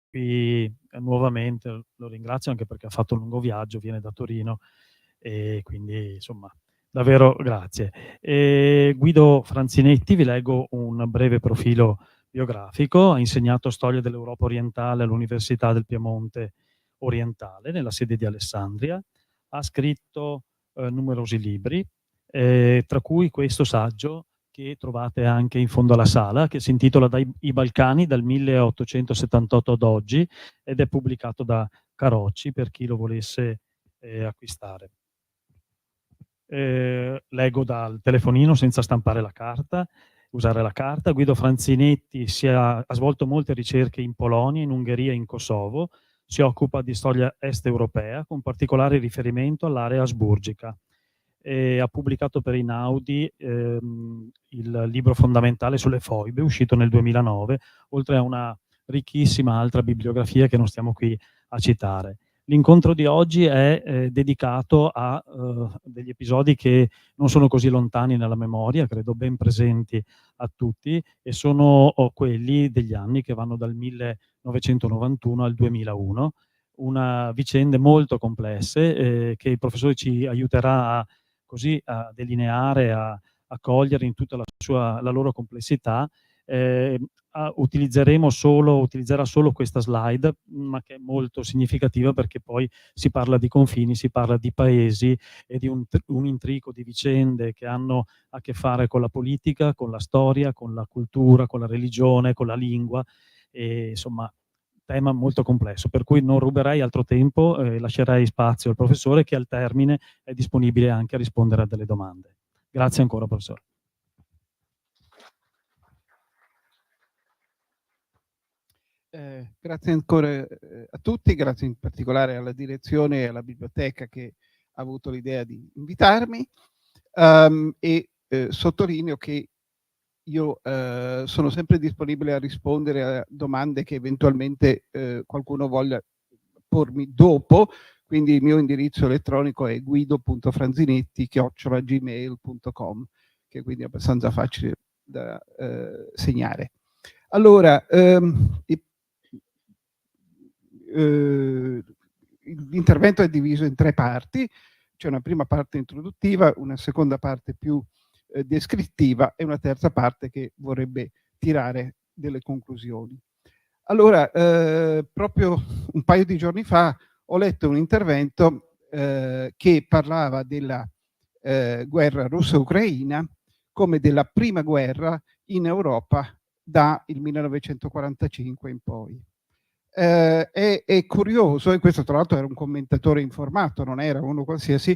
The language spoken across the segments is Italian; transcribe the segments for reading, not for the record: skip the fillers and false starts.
qui nuovamente, lo ringrazio anche perché ha fatto un lungo viaggio, viene da Torino e quindi insomma davvero grazie. Guido Franzinetti, vi leggo un breve profilo biografico. Ha insegnato storia dell'Europa orientale all'Università del Piemonte Orientale, nella sede di Alessandria. Ha scritto numerosi libri, tra cui questo saggio che trovate anche in fondo alla sala, che si intitola I Balcani dal 1878 ad oggi ed è pubblicato da Carocci per chi lo volesse acquistare. Leggo dal telefonino senza stampare la carta, usare la carta. Guido Franzinetti ha svolto molte ricerche in Polonia, in Ungheria e in Kosovo. Si occupa di storia est europea, con particolare riferimento all'area asburgica. Ha pubblicato per Einaudi il libro fondamentale sulle foibe, uscito nel 2009, oltre a una ricchissima altra bibliografia che non stiamo qui a citare. L'incontro di oggi è dedicato a degli episodi che non sono così lontani nella memoria, credo ben presenti a tutti, e sono quelli degli anni che vanno dal 1991 al 2001, una vicende molto complesse che il professore ci aiuterà a delineare, a cogliere in tutta la loro complessità. Utilizzerà solo questa slide, ma che è molto significativa perché poi si parla di confini, si parla di paesi e di un intrico di vicende che hanno a che fare con la politica, con la storia, con la cultura, con la religione, con la lingua, e insomma tema molto complesso, per cui non ruberei altro tempo, lascerei spazio al professore che al termine è disponibile anche a rispondere a delle domande. Grazie ancora, professore. Grazie ancora a tutti, grazie in particolare alla direzione e alla biblioteca che ha avuto l'idea di invitarmi, sottolineo che io sono sempre disponibile a rispondere a domande che eventualmente qualcuno voglia pormi dopo, quindi il mio indirizzo elettronico è guido.franzinetti@gmail.com, che quindi è abbastanza facile da segnare. Allora, l'intervento è diviso in 3 parti. C'è una prima parte introduttiva, una seconda parte più descrittiva e una terza parte che vorrebbe tirare delle conclusioni. Allora, proprio un paio di giorni fa ho letto un intervento che parlava della guerra russo-ucraina come della prima guerra in Europa dal 1945 in poi. È curioso, e questo tra l'altro era un commentatore informato, non era uno qualsiasi,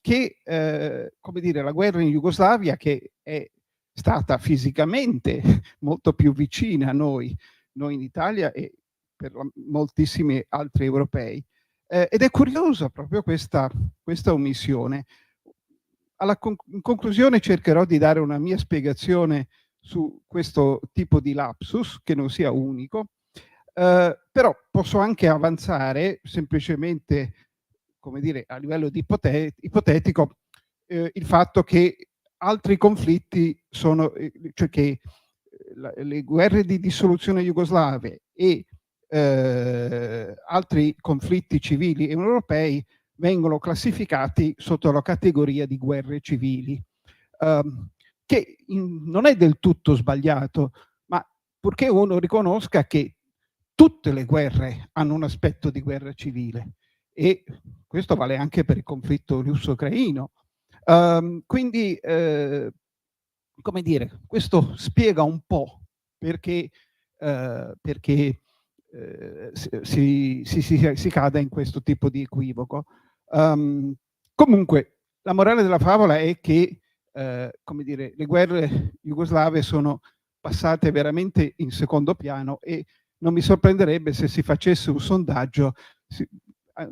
che come dire, la guerra in Jugoslavia, che è stata fisicamente molto più vicina a noi in Italia e per moltissimi altri europei, ed è curiosa proprio questa omissione. In conclusione cercherò di dare una mia spiegazione su questo tipo di lapsus, che non sia unico, però posso anche avanzare semplicemente, come dire, a livello di ipotetico, il fatto che altri conflitti sono, cioè che le guerre di dissoluzione jugoslave e altri conflitti civili europei vengono classificati sotto la categoria di guerre civili, che non è del tutto sbagliato, ma purché uno riconosca che tutte le guerre hanno un aspetto di guerra civile, e questo vale anche per il conflitto russo-ucraino. Quindi, come dire, questo spiega un po' perché si cade in questo tipo di equivoco. Comunque, la morale della favola è che come dire, le guerre jugoslave sono passate veramente in secondo piano, e non mi sorprenderebbe se si facesse un sondaggio,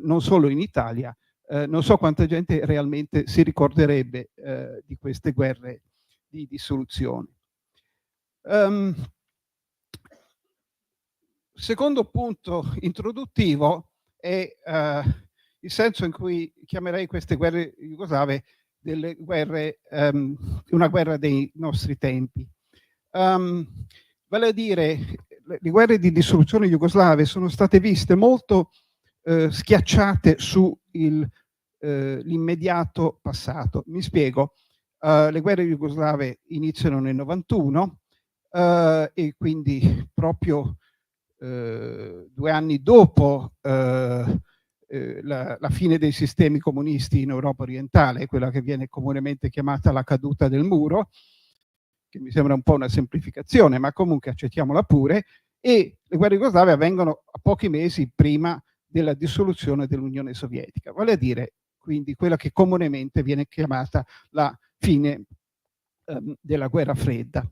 non solo in Italia, non so quanta gente realmente si ricorderebbe di queste guerre di dissoluzione. Secondo punto introduttivo è il senso in cui chiamerei queste guerre jugoslave delle guerre, una guerra dei nostri tempi. Vale a dire, le guerre di dissoluzione jugoslave sono state viste molto schiacciate su l'immediato passato. Mi spiego. Le guerre jugoslave iniziano nel 91 e quindi proprio 2 anni dopo la fine dei sistemi comunisti in Europa orientale, quella che viene comunemente chiamata la caduta del muro, che mi sembra un po' una semplificazione, ma comunque accettiamola pure, e le guerre jugoslave avvengono a pochi mesi prima della dissoluzione dell'Unione Sovietica, vale a dire quindi quella che comunemente viene chiamata la fine della guerra fredda.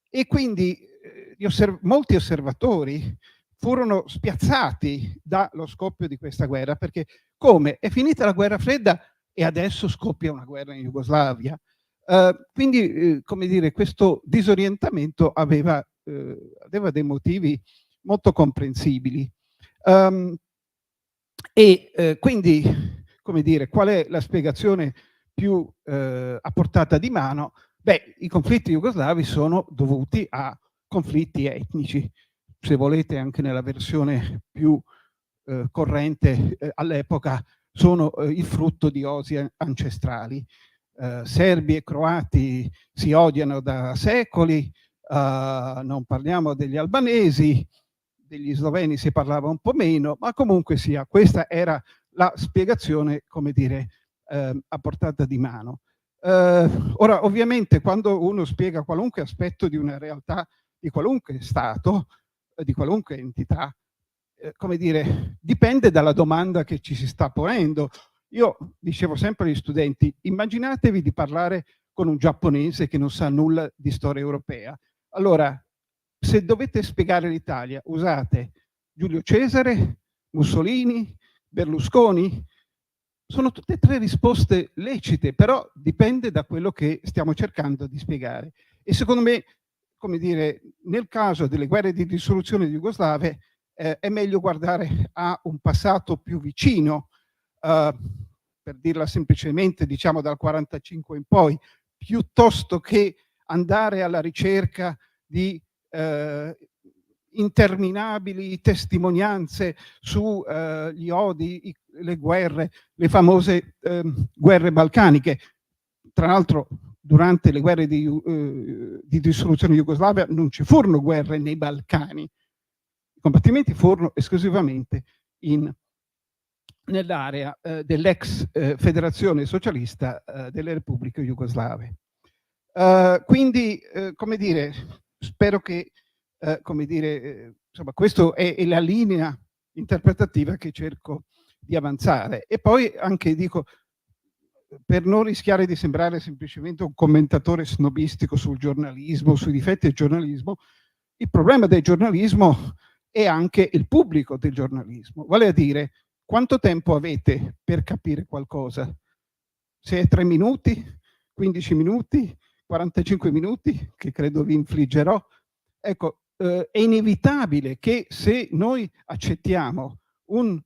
E quindi molti osservatori furono spiazzati dallo scoppio di questa guerra, perché come è finita la guerra fredda e adesso scoppia una guerra in Jugoslavia. Quindi, come dire, questo disorientamento aveva dei motivi molto comprensibili. Quindi, come dire, qual è la spiegazione più a portata di mano? Beh, i conflitti jugoslavi sono dovuti a conflitti etnici, se volete anche nella versione più corrente all'epoca, sono il frutto di osi ancestrali. Serbi e croati si odiano da secoli, non parliamo degli albanesi, degli sloveni si parlava un po' meno, ma comunque sia, questa era la spiegazione, come dire, a portata di mano. Ora, ovviamente, quando uno spiega qualunque aspetto di una realtà, di qualunque stato, di qualunque entità, come dire, dipende dalla domanda che ci si sta ponendo. Io dicevo sempre agli studenti, immaginatevi di parlare con un giapponese che non sa nulla di storia europea. Allora, se dovete spiegare l'Italia, usate Giulio Cesare, Mussolini, Berlusconi? Sono tutte e 3 risposte lecite, però dipende da quello che stiamo cercando di spiegare. E secondo me, come dire, nel caso delle guerre di dissoluzione jugoslave, è meglio guardare a un passato più vicino, per dirla semplicemente, diciamo dal 45 in poi, piuttosto che andare alla ricerca di interminabili testimonianze su gli odi, le guerre, le famose guerre balcaniche. Tra l'altro, durante le guerre di dissoluzione jugoslavia non ci furono guerre nei Balcani, i combattimenti furono esclusivamente nell'area dell'ex federazione socialista delle repubbliche jugoslave. Quindi, come dire, spero che, come dire, insomma, questa è la linea interpretativa che cerco di avanzare. E poi anche dico, per non rischiare di sembrare semplicemente un commentatore snobistico sul giornalismo, sui difetti del giornalismo, il problema del giornalismo è anche il pubblico del giornalismo, vale a dire quanto tempo avete per capire qualcosa? Se è 3 minuti, 15 minuti, 45 minuti, che credo vi infliggerò. Ecco, è inevitabile che se noi accettiamo uno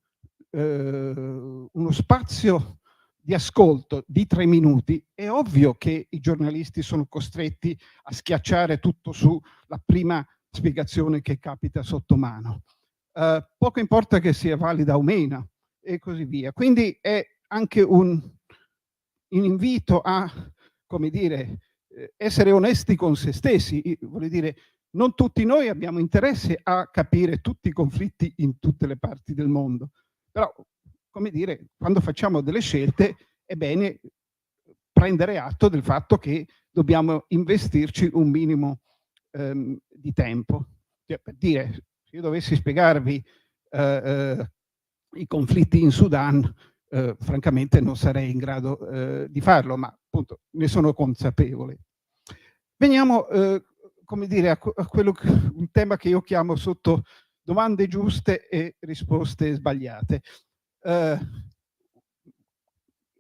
spazio di ascolto di 3 minuti, è ovvio che i giornalisti sono costretti a schiacciare tutto sulla prima spiegazione che capita sotto mano. Poco importa che sia valida o meno e così via. Quindi è anche un invito a, come dire, essere onesti con se stessi. Vuol dire, non tutti noi abbiamo interesse a capire tutti i conflitti in tutte le parti del mondo, però, come dire, quando facciamo delle scelte è bene prendere atto del fatto che dobbiamo investirci un minimo di tempo. Cioè, per dire, se io dovessi spiegarvi i conflitti in Sudan, francamente non sarei in grado di farlo, ma appunto ne sono consapevole. Veniamo, come dire, a quello un tema che io chiamo sotto domande giuste e risposte sbagliate.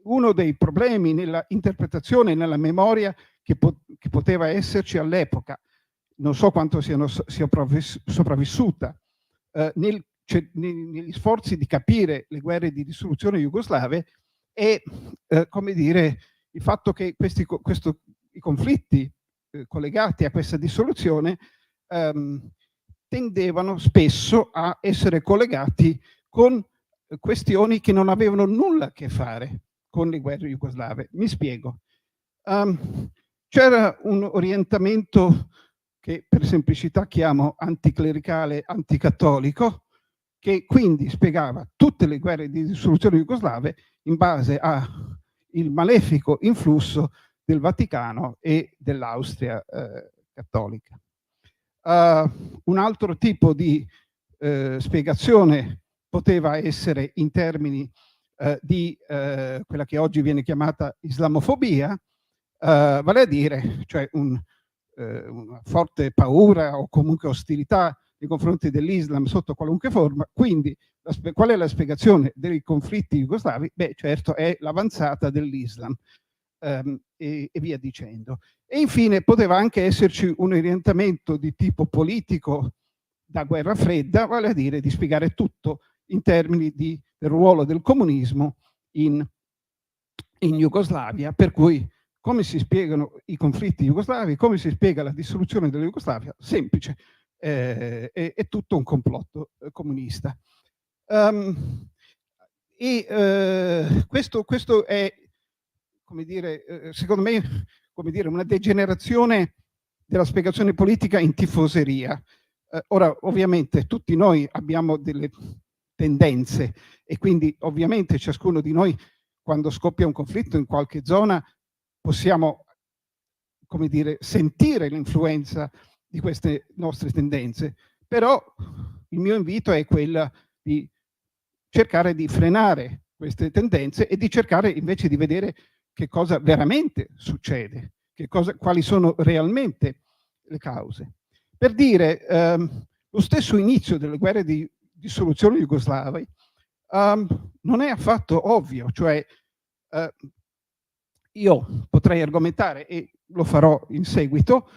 Uno dei problemi nella interpretazione e nella memoria che poteva esserci all'epoca, non so quanto sia sopravvissuta, negli sforzi di capire le guerre di distruzione jugoslave, è, come dire, il fatto che i conflitti collegati a questa dissoluzione tendevano spesso a essere collegati con questioni che non avevano nulla a che fare con le guerre jugoslave. Mi spiego. C'era un orientamento che per semplicità chiamo anticlericale, anticattolico, che quindi spiegava tutte le guerre di dissoluzione jugoslave in base al malefico influsso del Vaticano e dell'Austria cattolica. Un altro tipo di spiegazione poteva essere in termini di quella che oggi viene chiamata islamofobia, vale a dire, cioè una forte paura o comunque ostilità nei confronti dell'Islam sotto qualunque forma. Quindi qual è la spiegazione dei conflitti jugoslavi? Beh, certo, è l'avanzata dell'Islam e via dicendo. E infine poteva anche esserci un orientamento di tipo politico da guerra fredda, vale a dire di spiegare tutto in termini del ruolo del comunismo in Jugoslavia, per cui come si spiegano i conflitti jugoslavi, come si spiega la dissoluzione della Jugoslavia? Semplice, è tutto un complotto comunista. Questo è, come dire, secondo me, come dire, una degenerazione della spiegazione politica in tifoseria. Ora, ovviamente, tutti noi abbiamo delle tendenze e quindi ovviamente ciascuno di noi, quando scoppia un conflitto in qualche zona, possiamo, come dire, sentire l'influenza di queste nostre tendenze. Però il mio invito è quello di cercare di frenare queste tendenze e di cercare invece di vedere che cosa veramente succede, quali sono realmente le cause. Per dire, lo stesso inizio delle guerre di dissoluzione jugoslave non è affatto ovvio, cioè io potrei argomentare, e lo farò in seguito,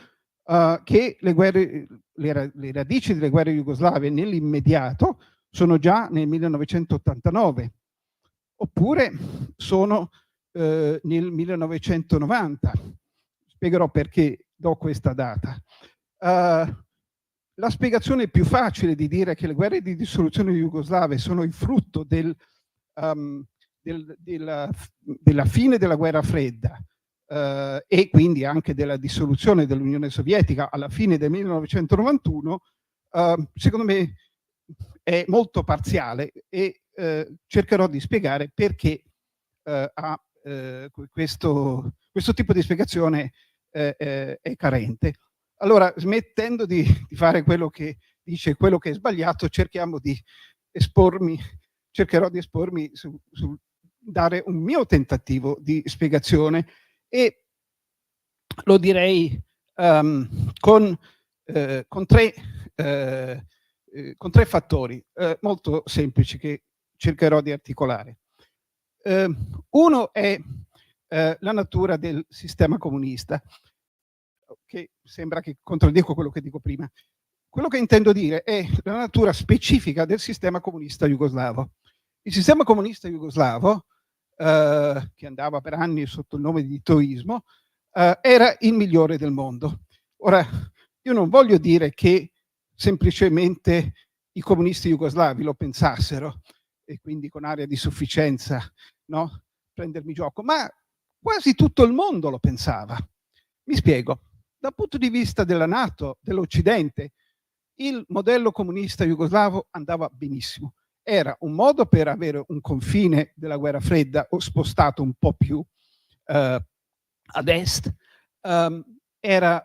che le radici delle guerre jugoslave nell'immediato sono già nel 1989, oppure sono nel 1990. Spiegherò perché do questa data. La spiegazione più facile di dire che le guerre di dissoluzione jugoslave sono il frutto della fine della guerra fredda e quindi anche della dissoluzione dell'Unione Sovietica alla fine del 1991, secondo me è molto parziale e cercherò di spiegare perché questo tipo di spiegazione è carente. Allora, smettendo di fare quello che dice quello che è sbagliato, cercherò di espormi su dare un mio tentativo di spiegazione e lo direi con tre fattori molto semplici che cercherò di articolare. Uno è la natura del sistema comunista, che sembra che contraddico quello che dico prima. Quello che intendo dire è la natura specifica del sistema comunista jugoslavo. Il sistema comunista jugoslavo, che andava per anni sotto il nome di titoismo, era il migliore del mondo. Ora, io non voglio dire che semplicemente i comunisti jugoslavi lo pensassero e quindi con aria di sufficienza, no, prendermi gioco, ma quasi tutto il mondo lo pensava. Mi spiego. Dal punto di vista della NATO, dell'Occidente, il modello comunista jugoslavo andava benissimo. Era un modo per avere un confine della guerra fredda o spostato un po' più ad est. Era,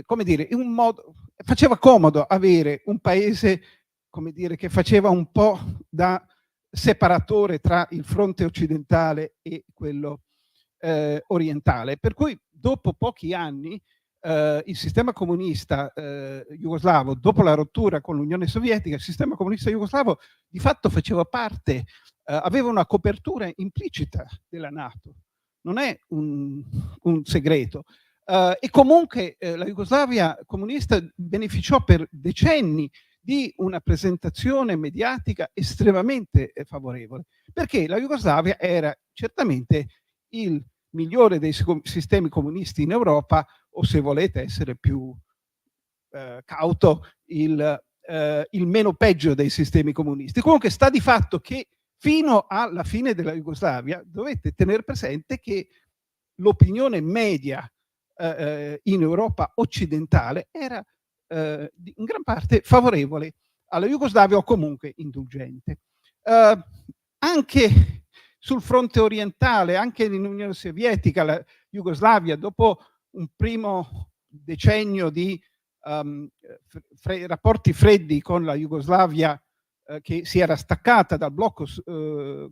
come dire, un modo, faceva comodo avere un paese, come dire, che faceva un po' da separatore tra il fronte occidentale e quello orientale. Per cui dopo pochi anni il sistema comunista jugoslavo, dopo la rottura con l'Unione Sovietica, il sistema comunista jugoslavo di fatto faceva parte, aveva una copertura implicita della NATO. Non è un segreto. E comunque la Jugoslavia comunista beneficiò per decenni di una presentazione mediatica estremamente favorevole, perché la Jugoslavia era certamente il migliore dei sistemi comunisti in Europa, o se volete essere più cauto il meno peggio dei sistemi comunisti. Comunque sta di fatto che fino alla fine della Jugoslavia dovete tenere presente che l'opinione media in Europa occidentale era in gran parte favorevole alla Jugoslavia o comunque indulgente. Anche sul fronte orientale, anche in Unione Sovietica, la Jugoslavia, dopo un primo decennio di rapporti freddi con la Jugoslavia che si era staccata dal blocco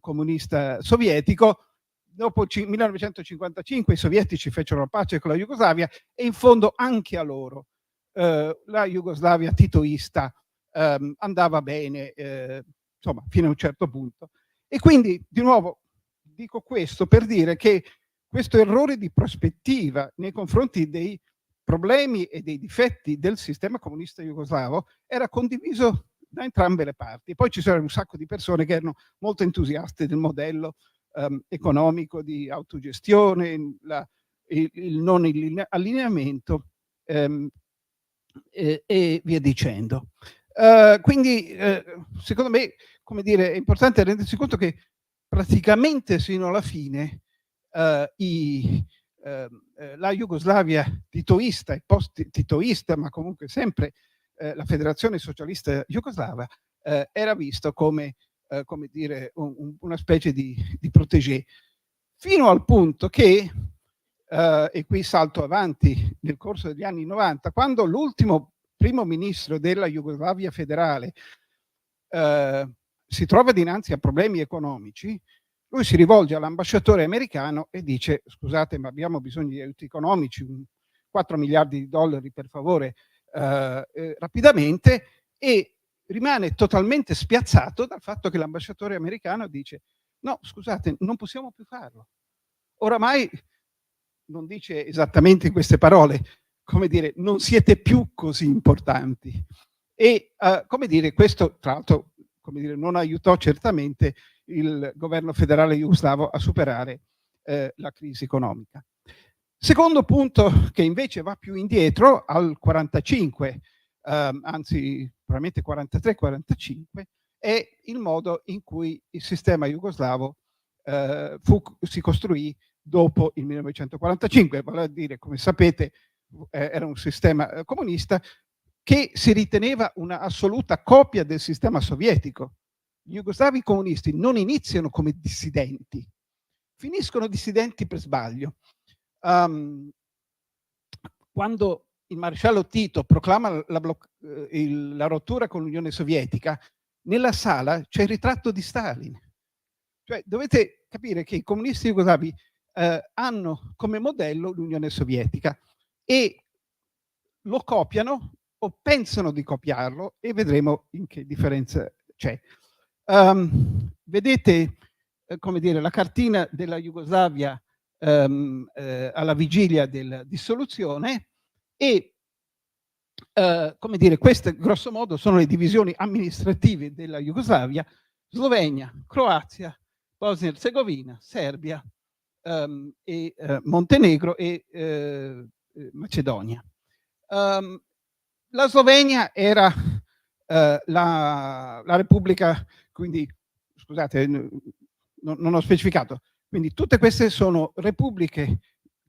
comunista sovietico, dopo il 1955 i sovietici fecero la pace con la Jugoslavia e in fondo anche a loro la Jugoslavia titoista andava bene, insomma, fino a un certo punto. E quindi, di nuovo, dico questo per dire che questo errore di prospettiva nei confronti dei problemi e dei difetti del sistema comunista jugoslavo era condiviso da entrambe le parti. Poi ci sono un sacco di persone che erano molto entusiaste del modello economico di autogestione, il non allineamento e via dicendo. Quindi secondo me, come dire, è importante rendersi conto che praticamente sino alla fine la Jugoslavia titoista e post-titoista, ma comunque sempre la Federazione Socialista Jugoslava era visto come dire, una specie di protégé, fino al punto che, e qui salto avanti nel corso degli anni 90, quando l'ultimo primo ministro della Jugoslavia federale si trova dinanzi a problemi economici, lui si rivolge all'ambasciatore americano e dice: scusate, ma abbiamo bisogno di aiuti economici, 4 miliardi di dollari per favore, rapidamente, e rimane totalmente spiazzato dal fatto che l'ambasciatore americano dice: no, scusate, non possiamo più farlo. Oramai non dice esattamente in queste parole, come dire, non siete più così importanti. E come dire, questo tra l'altro, come dire, non aiutò certamente il governo federale jugoslavo a superare la crisi economica. Secondo punto, che invece va più indietro, al 45, anzi probabilmente 43-45, è il modo in cui il sistema jugoslavo si costruì dopo il 1945, vale a dire, come sapete, era un sistema comunista che si riteneva una assoluta copia del sistema sovietico. Gli jugoslavi comunisti non iniziano come dissidenti, finiscono dissidenti per sbaglio. Quando il maresciallo Tito proclama la rottura con l'Unione Sovietica, nella sala c'è il ritratto di Stalin. Cioè, dovete capire che i comunisti jugoslavi hanno come modello l'Unione Sovietica e lo copiano o pensano di copiarlo, e vedremo in che differenza c'è. Vedete, come dire, la cartina della Jugoslavia alla vigilia della dissoluzione e, come dire, queste grosso modo sono le divisioni amministrative della Jugoslavia: Slovenia, Croazia, Bosnia e Erzegovina, Serbia, e Montenegro e Macedonia. La Slovenia era la Repubblica, quindi scusate, non ho specificato, quindi tutte queste sono repubbliche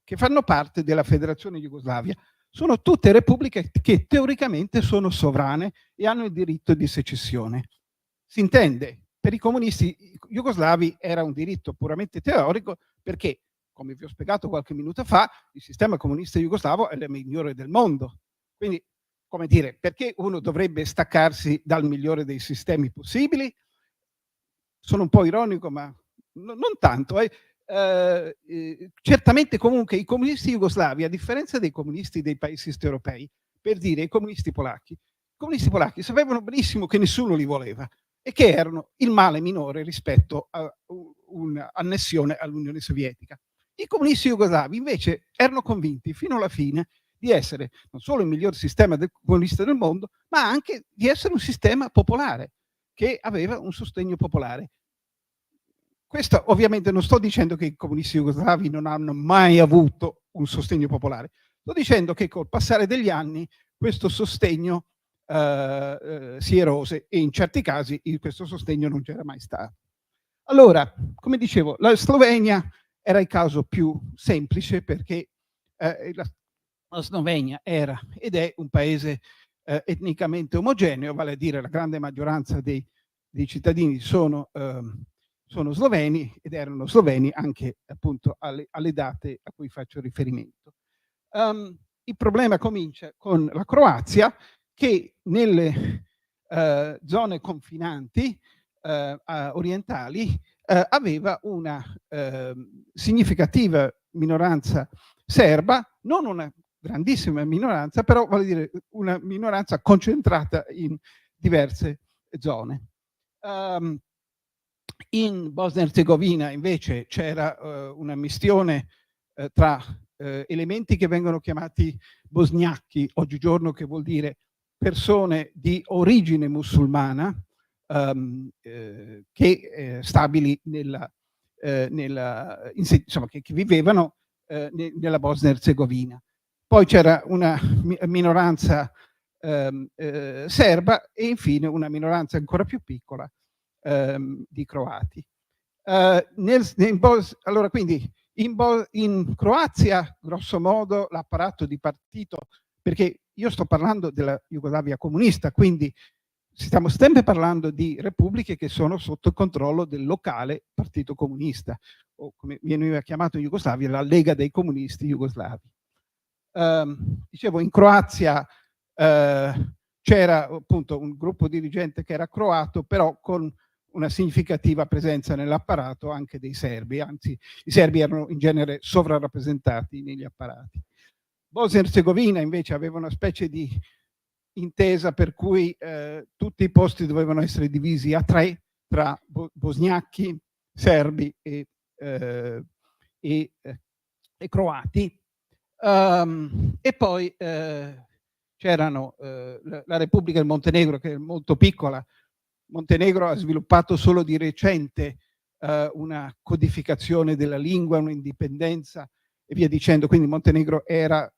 che fanno parte della Federazione Jugoslavia, sono tutte repubbliche che teoricamente sono sovrane e hanno il diritto di secessione. Si intende, per i comunisti jugoslavi era un diritto puramente teorico, perché, come vi ho spiegato qualche minuto fa, il sistema comunista jugoslavo è il migliore del mondo. Quindi, come dire, perché uno dovrebbe staccarsi dal migliore dei sistemi possibili? Sono un po' ironico, ma non tanto. Certamente comunque i comunisti jugoslavi, a differenza dei comunisti dei paesi est europei, per dire i comunisti polacchi sapevano benissimo che nessuno li voleva e che erano il male minore rispetto a un'annessione all'Unione Sovietica. I comunisti jugoslavi invece erano convinti fino alla fine di essere non solo il miglior sistema comunista del mondo, ma anche di essere un sistema popolare, che aveva un sostegno popolare. Questo ovviamente non sto dicendo che i comunisti jugoslavi non hanno mai avuto un sostegno popolare, sto dicendo che col passare degli anni questo sostegno si erose e in certi casi questo sostegno non c'era mai stato. Allora, come dicevo, la Slovenia era il caso più semplice perché la Slovenia era ed è un paese etnicamente omogeneo, vale a dire la grande maggioranza dei cittadini sono sloveni ed erano sloveni anche appunto alle date a cui faccio riferimento. Il problema comincia con la Croazia, che nelle zone confinanti orientali aveva una significativa minoranza serba, non una grandissima minoranza, però vuol dire una minoranza concentrata in diverse zone. In Bosnia e Erzegovina invece c'era una mistione tra elementi che vengono chiamati bosgnacchi oggigiorno, che vuol dire persone di origine musulmana che stabili insomma, che vivevano nella Bosnia e Erzegovina. Poi c'era una minoranza serba e infine una minoranza ancora più piccola di croati. Allora, quindi in Croazia, grosso modo, l'apparato di partito, perché io sto parlando della Jugoslavia comunista, quindi stiamo sempre parlando di repubbliche che sono sotto il controllo del locale partito comunista, o come veniva chiamato in Jugoslavia, la Lega dei Comunisti Jugoslavi. Dicevo, in Croazia c'era appunto un gruppo dirigente che era croato, però con una significativa presenza nell'apparato anche dei serbi, anzi i serbi erano in genere sovrarappresentati negli apparati. Bosnia e Erzegovina invece aveva una specie di intesa per cui tutti i posti dovevano essere divisi a tre tra bosgnacchi, serbi e croati. E poi c'erano la Repubblica del Montenegro, che è molto piccola. Montenegro ha sviluppato solo di recente una codificazione della lingua, un'indipendenza e via dicendo, quindi Montenegro era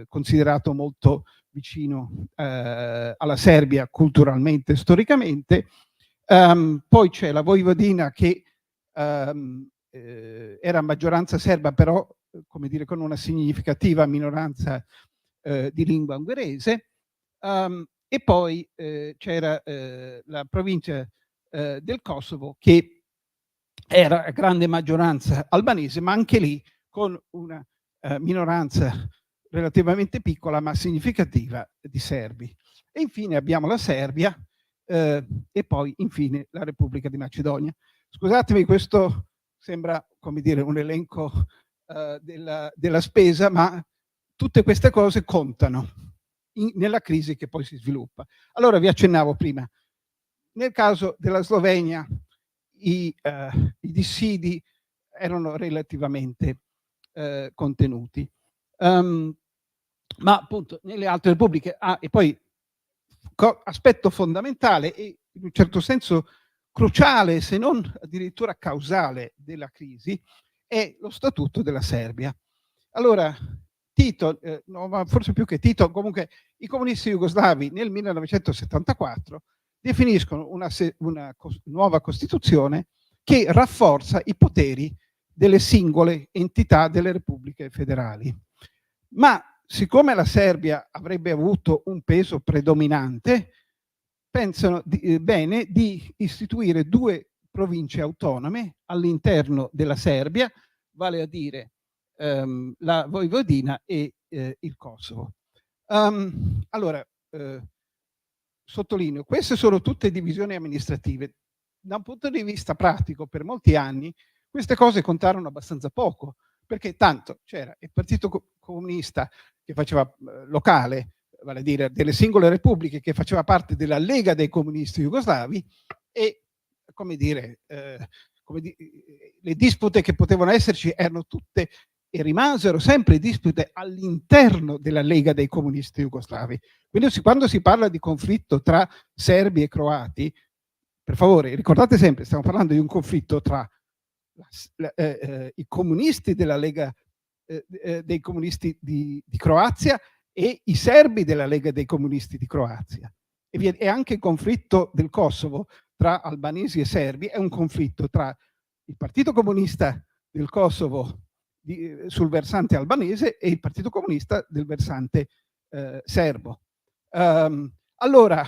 considerato molto vicino alla Serbia culturalmente e storicamente. Poi c'è la Vojvodina che era maggioranza serba, però come dire, con una significativa minoranza di lingua ungherese. E poi c'era la provincia del Kosovo, che era a grande maggioranza albanese, ma anche lì con una minoranza relativamente piccola ma significativa di serbi. E infine abbiamo la Serbia e poi infine la Repubblica di Macedonia. Scusatemi, questo sembra, come dire, un elenco della spesa, ma tutte queste cose contano nella crisi che poi si sviluppa. Allora vi accennavo prima, nel caso della Slovenia i dissidi erano relativamente contenuti, ma appunto nelle altre repubbliche e poi aspetto fondamentale e in un certo senso cruciale, se non addirittura causale della crisi, è lo statuto della Serbia. Allora Tito, no, ma forse più che Tito, comunque i comunisti jugoslavi nel 1974 definiscono una nuova Costituzione che rafforza i poteri delle singole entità delle repubbliche federali. Ma siccome la Serbia avrebbe avuto un peso predominante, pensano bene di istituire due province autonome all'interno della Serbia, vale a dire la Vojvodina e il Kosovo. Allora, sottolineo, queste sono tutte divisioni amministrative. Da un punto di vista pratico, per molti anni, queste cose contarono abbastanza poco, perché tanto c'era il Partito Comunista che faceva locale, vale a dire delle singole repubbliche, che faceva parte della Lega dei Comunisti Jugoslavi e, come dire, le dispute che potevano esserci erano tutte e rimasero sempre dispute all'interno della Lega dei Comunisti Jugoslavi. Quindi quando si parla di conflitto tra serbi e croati, per favore ricordate sempre, stiamo parlando di un conflitto tra i comunisti della Lega dei Comunisti di Croazia e i serbi della Lega dei Comunisti di Croazia. E anche il conflitto del Kosovo tra albanesi e serbi è un conflitto tra il Partito Comunista del Kosovo sul versante albanese e il Partito Comunista del versante serbo. Allora,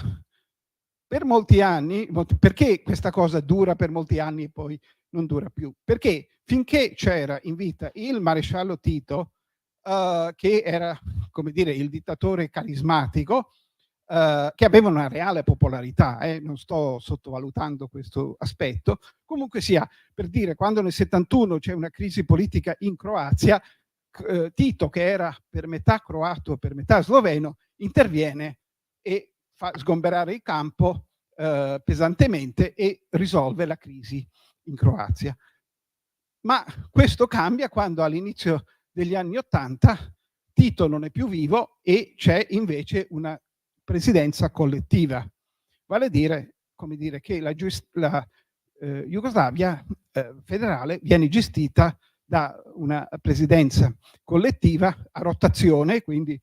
per molti anni, perché questa cosa dura per molti anni e poi non dura più? Perché finché c'era in vita il maresciallo Tito, che era, come dire, il dittatore carismatico, che aveva una reale popolarità, non sto sottovalutando questo aspetto, comunque sia, per dire, quando nel 71 c'è una crisi politica in Croazia, Tito, che era per metà croato e per metà sloveno, interviene e fa sgomberare il campo pesantemente e risolve la crisi in Croazia. Ma questo cambia quando all'inizio degli anni *80 Tito non è più vivo e c'è invece una presidenza collettiva, vale a dire, come dire, che la Jugoslavia federale viene gestita da una presidenza collettiva a rotazione, quindi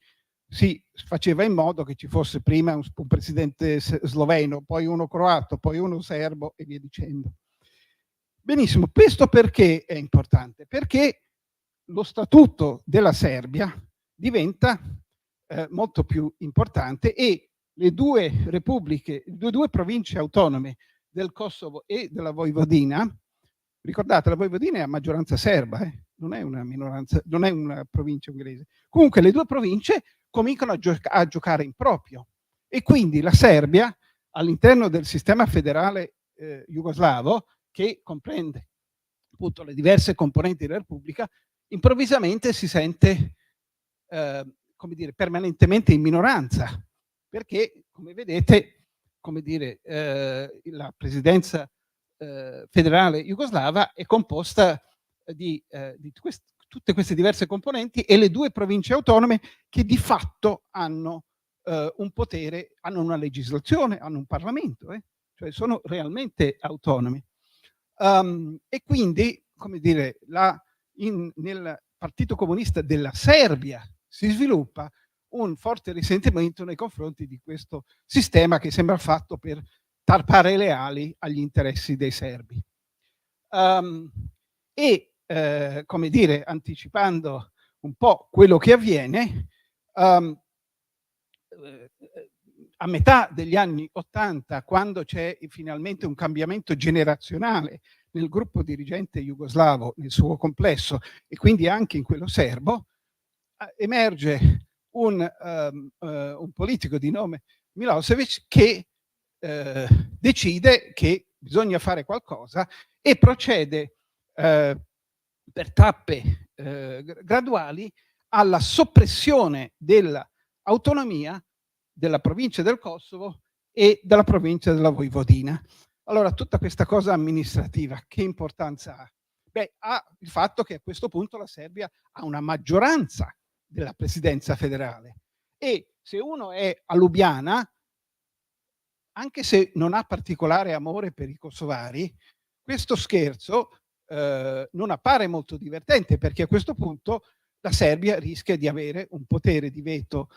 si faceva in modo che ci fosse prima un presidente sloveno, poi uno croato, poi uno serbo e via dicendo. Benissimo, questo perché è importante? Perché lo statuto della Serbia diventa molto più importante e le due repubbliche, le due province autonome del Kosovo e della Vojvodina, ricordate, la Vojvodina è a maggioranza serba, non è una minoranza, non è una provincia ungherese. Comunque le due province cominciano a giocare in proprio e quindi la Serbia, all'interno del sistema federale jugoslavo, che comprende appunto le diverse componenti della Repubblica, improvvisamente si sente come dire, permanentemente in minoranza, perché come vedete, come dire, la presidenza federale jugoslava è composta di tutte queste diverse componenti e le due province autonome che di fatto hanno un potere, hanno una legislazione, hanno un Parlamento, cioè sono realmente autonomi. E quindi, come dire, nel Partito Comunista della Serbia si sviluppa un forte risentimento nei confronti di questo sistema che sembra fatto per tarpare le ali agli interessi dei serbi. Come dire, anticipando un po' quello che avviene, a metà degli anni '80, quando c'è finalmente un cambiamento generazionale nel gruppo dirigente jugoslavo nel suo complesso e quindi anche in quello serbo, emerge un politico di nome Milosevic che decide che bisogna fare qualcosa e procede per tappe graduali alla soppressione dell'autonomia della provincia del Kosovo e della provincia della Vojvodina. Allora, tutta questa cosa amministrativa, che importanza ha? Beh, ha il fatto che a questo punto la Serbia ha una maggioranza della presidenza federale e se uno è a Lubiana, anche se non ha particolare amore per i kosovari, questo scherzo non appare molto divertente, perché a questo punto la Serbia rischia di avere un potere di veto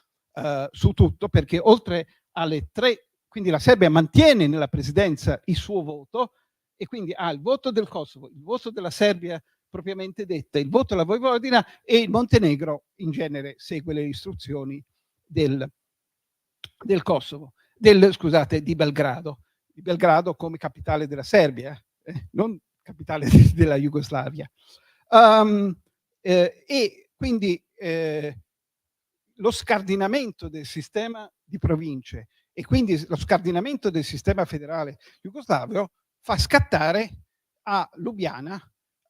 su tutto, perché oltre alle tre, quindi la Serbia mantiene nella presidenza il suo voto e quindi ha il voto del Kosovo, il voto della Serbia propriamente detta, il voto della Vojvodina e il Montenegro in genere segue le istruzioni del Kosovo, scusate, di Belgrado come capitale della Serbia, non capitale della Jugoslavia. E quindi lo scardinamento del sistema di province e quindi lo scardinamento del sistema federale jugoslavo fa scattare a Lubiana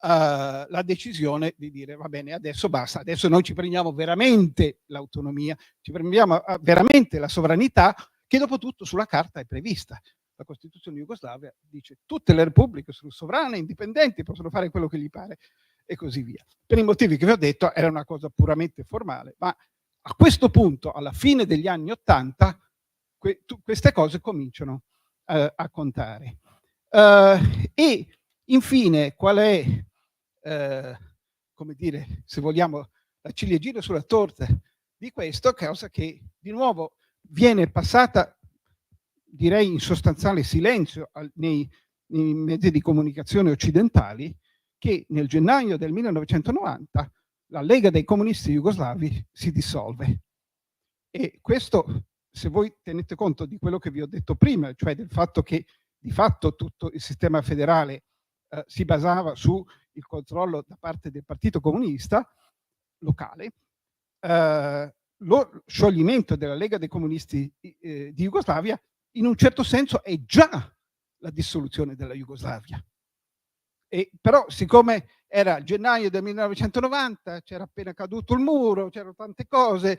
la decisione di dire va bene, adesso basta, adesso noi ci prendiamo veramente l'autonomia, ci prendiamo veramente la sovranità che dopo tutto sulla carta è prevista. La Costituzione jugoslava dice tutte le repubbliche sono sovrane, indipendenti, possono fare quello che gli pare e così via. Per i motivi che vi ho detto era una cosa puramente formale, ma a questo punto, alla fine degli anni '80, queste cose cominciano a contare. E infine, qual è, come dire, se vogliamo, la ciliegina sulla torta di questo, cosa che di nuovo viene passata, direi, in sostanziale silenzio nei mezzi di comunicazione occidentali, che nel gennaio del 1990 la Lega dei Comunisti Jugoslavi si dissolve. E questo, se voi tenete conto di quello che vi ho detto prima, cioè del fatto che di fatto tutto il sistema federale si basava sul controllo da parte del Partito Comunista locale, lo scioglimento della Lega dei Comunisti di Jugoslavia in un certo senso è già la dissoluzione della Jugoslavia. Però siccome era gennaio del 1990, c'era appena caduto il muro, c'erano tante cose,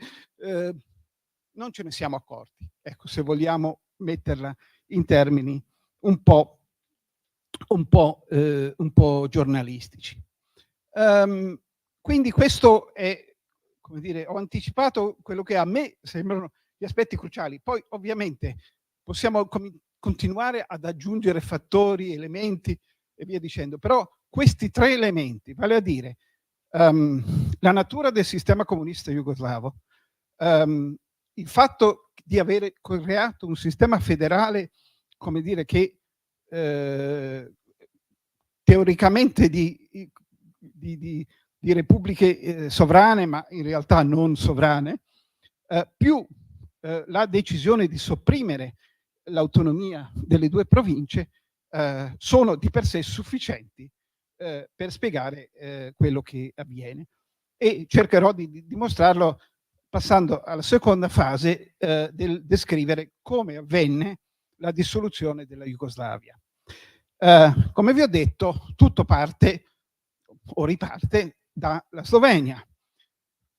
non ce ne siamo accorti, ecco, se vogliamo metterla in termini un po' giornalistici. Quindi questo è, come dire, ho anticipato quello che a me sembrano gli aspetti cruciali. Poi ovviamente possiamo continuare ad aggiungere fattori, elementi e via dicendo, però questi tre elementi, vale a dire la natura del sistema comunista jugoslavo, il fatto di avere creato un sistema federale, come dire, che teoricamente di repubbliche sovrane, ma in realtà non sovrane, più la decisione di sopprimere l'autonomia delle due province, sono di per sé sufficienti per spiegare quello che avviene. E cercherò di dimostrarlo passando alla seconda fase del descrivere come avvenne la dissoluzione della Jugoslavia. Come vi ho detto, tutto parte o riparte dalla Slovenia.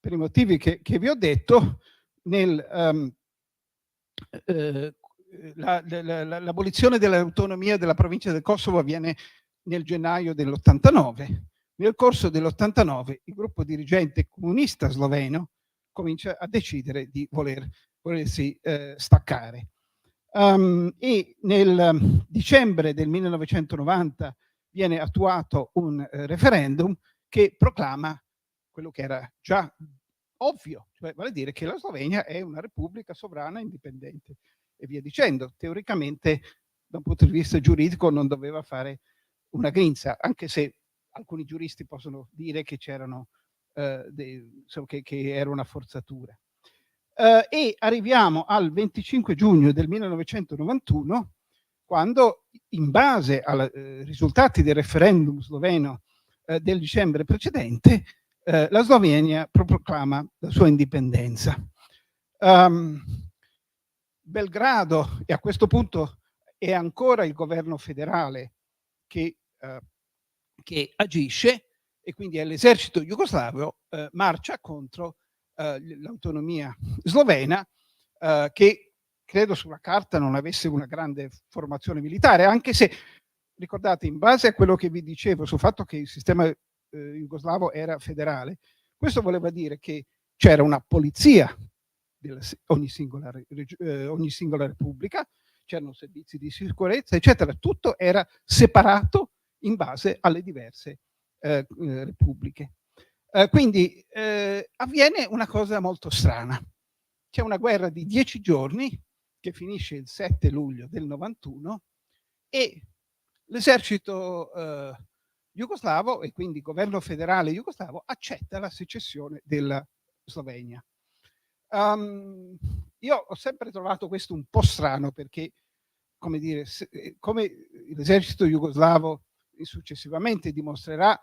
Per i motivi che vi ho detto, l'abolizione dell'autonomia della provincia del Kosovo avviene nel gennaio dell'89. Nel corso dell'89 il gruppo dirigente comunista sloveno comincia a decidere di volersi staccare. E nel dicembre del 1990 viene attuato un referendum che proclama quello che era già ovvio, cioè vale a dire che la Slovenia è una repubblica sovrana indipendente e via dicendo. Teoricamente, da un punto di vista giuridico, non doveva fare una grinza, anche se alcuni giuristi possono dire che c'erano che era una forzatura. E arriviamo al 25 giugno del 1991, quando, in base ai risultati del referendum sloveno del dicembre precedente, la Slovenia proclama la sua indipendenza. Belgrado, e a questo punto è ancora il governo federale che agisce, e quindi è l'esercito jugoslavo, marcia contro l'autonomia slovena, che credo sulla carta non avesse una grande formazione militare, anche se, ricordate, in base a quello che vi dicevo sul fatto che il sistema jugoslavo era federale, questo voleva dire che c'era una polizia di ogni singola repubblica, c'erano servizi di sicurezza, eccetera, tutto era separato in base alle diverse repubbliche. Quindi avviene una cosa molto strana. C'è una guerra di 10 giorni che finisce il 7 luglio del 91 e l'esercito jugoslavo, e quindi il governo federale jugoslavo, accetta la secessione della Slovenia. Io ho sempre trovato questo un po' strano perché, come dire, come l'esercito jugoslavo successivamente dimostrerà,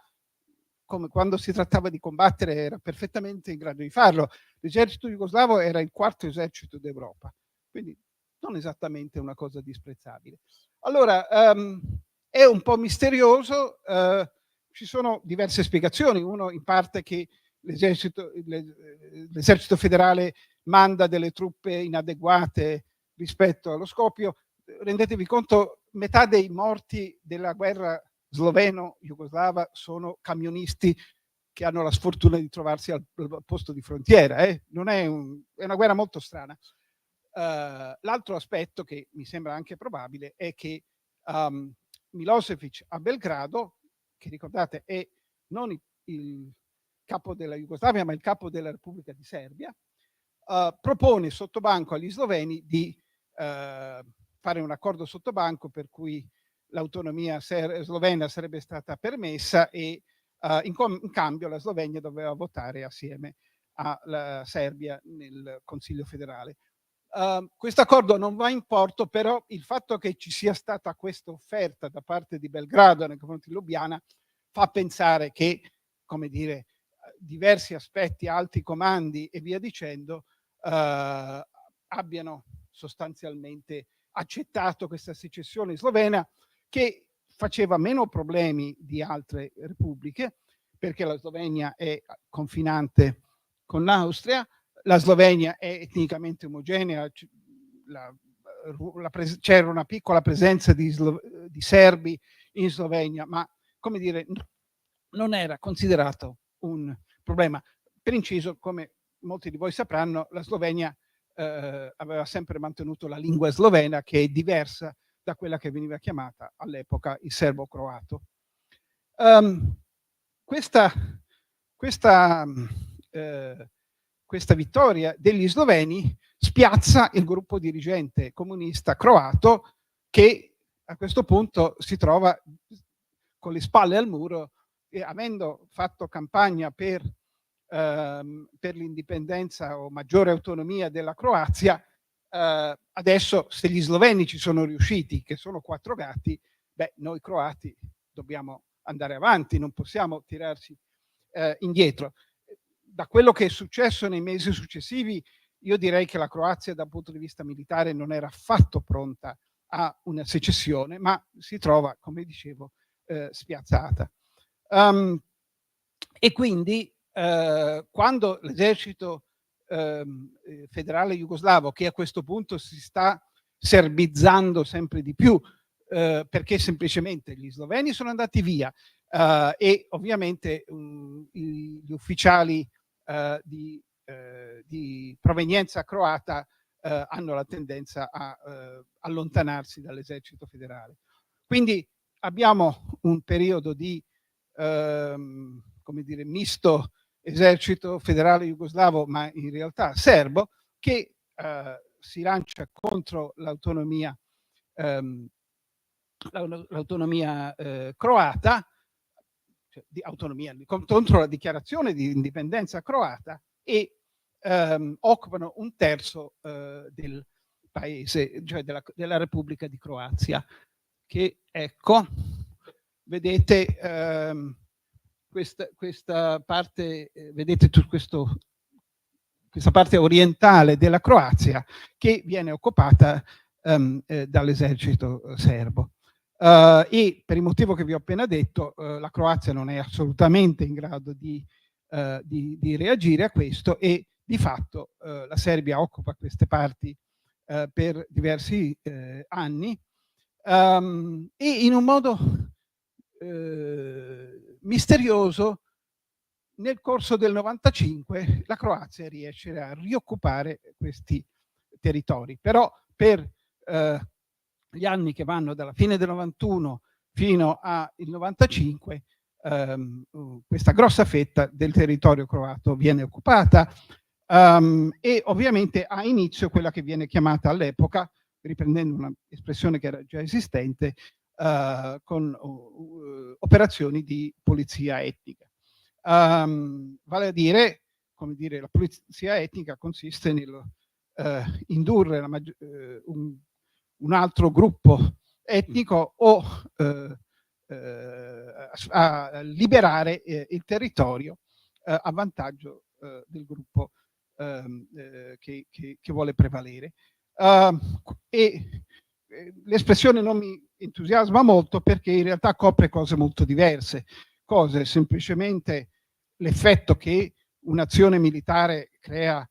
come quando si trattava di combattere era perfettamente in grado di farlo. L'esercito jugoslavo era il quarto esercito d'Europa, quindi non esattamente una cosa disprezzabile. Allora, è un po' misterioso, ci sono diverse spiegazioni. Uno, in parte, che l'esercito federale manda delle truppe inadeguate rispetto allo scoppio. Rendetevi conto, metà dei morti della guerra sloveno-jugoslava sono camionisti che hanno la sfortuna di trovarsi al posto di frontiera. Non è una guerra molto strana. L'altro aspetto, che mi sembra anche probabile, è che Milosevic a Belgrado, che ricordate è non il capo della Jugoslavia, ma il capo della Repubblica di Serbia, propone sottobanco agli sloveni di fare un accordo sottobanco per cui l'autonomia slovena sarebbe stata permessa e in cambio la Slovenia doveva votare assieme alla Serbia nel Consiglio federale. Questo accordo non va in porto, però il fatto che ci sia stata questa offerta da parte di Belgrado nei confronti di Lubiana fa pensare che, come dire, diversi aspetti, alti comandi e via dicendo, abbiano sostanzialmente accettato questa secessione slovena, che faceva meno problemi di altre repubbliche, perché la Slovenia è confinante con l'Austria, la Slovenia è etnicamente omogenea, c'era una piccola presenza di serbi in Slovenia, ma, come dire, non era considerato un problema. Per inciso, come molti di voi sapranno, la Slovenia aveva sempre mantenuto la lingua slovena, che è diversa da quella che veniva chiamata all'epoca il serbo-croato. Questa vittoria degli sloveni spiazza il gruppo dirigente comunista croato, che a questo punto si trova con le spalle al muro e, avendo fatto campagna per l'indipendenza o maggiore autonomia della Croazia, adesso, se gli sloveni ci sono riusciti, che sono 4 gatti, beh, noi croati dobbiamo andare avanti, non possiamo tirarci indietro. Da quello che è successo nei mesi successivi, io direi che la Croazia dal punto di vista militare non era affatto pronta a una secessione, ma si trova, come dicevo, spiazzata. E quindi quando l'esercito federale jugoslavo, che a questo punto si sta serbizzando sempre di più, perché semplicemente gli sloveni sono andati via e ovviamente gli ufficiali di provenienza croata hanno la tendenza a allontanarsi dall'esercito federale. Quindi abbiamo un periodo di come dire, misto esercito federale jugoslavo, ma in realtà serbo, che si lancia contro l'autonomia croata, cioè contro la dichiarazione di indipendenza croata, e occupano un terzo del paese, cioè della Repubblica di Croazia, che, ecco, vedete questa parte, vedete questa parte orientale della Croazia che viene occupata dall'esercito serbo. E per il motivo che vi ho appena detto, la Croazia non è assolutamente in grado di reagire a questo, e di fatto la Serbia occupa queste parti per diversi anni, e in un modo misterioso nel corso del 95 la Croazia riesce a rioccupare questi territori, però per gli anni che vanno dalla fine del 91 fino al 95 questa grossa fetta del territorio croato viene occupata, e ovviamente ha inizio quella che viene chiamata all'epoca, riprendendo un'espressione che era già esistente, con operazioni di polizia etnica. Vale a dire, come dire, la polizia etnica consiste nel indurre un altro gruppo etnico o a liberare il territorio a vantaggio del gruppo che vuole prevalere. E l'espressione non mi entusiasma molto, perché in realtà copre cose molto diverse, cose semplicemente l'effetto che un'azione militare crea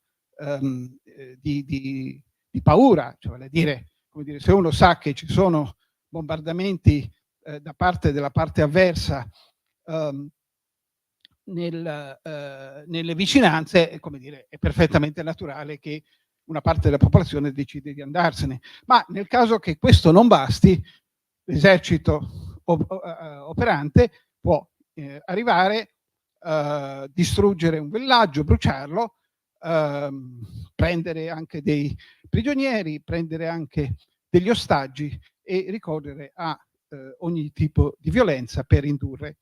di paura, cioè vale a dire, come dire, se uno sa che ci sono bombardamenti da parte della parte avversa nelle vicinanze, come dire, è perfettamente naturale che una parte della popolazione decide di andarsene. Ma nel caso che questo non basti, l'esercito operante può arrivare, distruggere un villaggio, bruciarlo, prendere anche dei prigionieri, prendere anche degli ostaggi e ricorrere a ogni tipo di violenza per indurre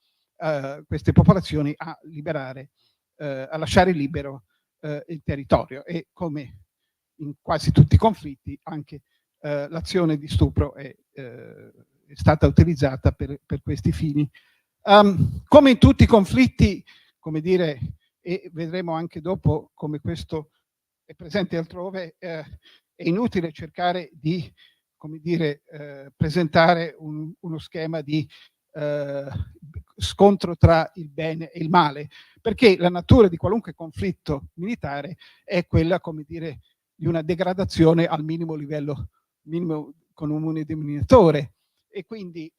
queste popolazioni a liberare, a lasciare libero il territorio. E come in quasi tutti i conflitti, anche l'azione di stupro è stata utilizzata per questi fini. Come in tutti i conflitti, come dire, e vedremo anche dopo come questo è presente altrove, è inutile cercare di, come dire, presentare uno schema di scontro tra il bene e il male, perché la natura di qualunque conflitto militare è quella, come dire, di una degradazione al minimo livello, minimo comune denominatore. E quindi,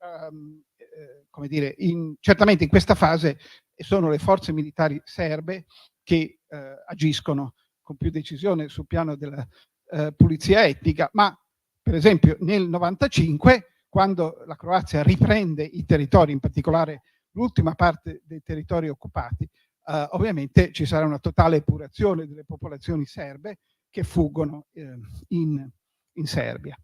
come dire, certamente in questa fase sono le forze militari serbe che agiscono con più decisione sul piano della pulizia etnica, ma per esempio nel 95, quando la Croazia riprende i territori, in particolare l'ultima parte dei territori occupati, ovviamente ci sarà una totale epurazione delle popolazioni serbe che fuggono in Serbia.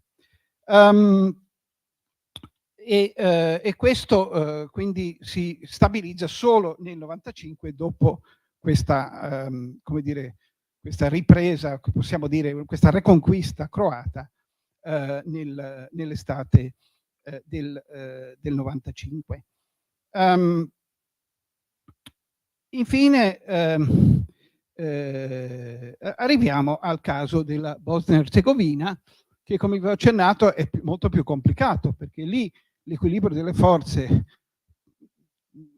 E questo quindi si stabilizza solo nel 95, dopo questa, come dire, questa ripresa, possiamo dire, questa reconquista croata nell'estate del 95. Infine arriviamo al caso della Bosnia-Erzegovina, che, come vi ho accennato, è molto più complicato, perché lì l'equilibrio delle forze,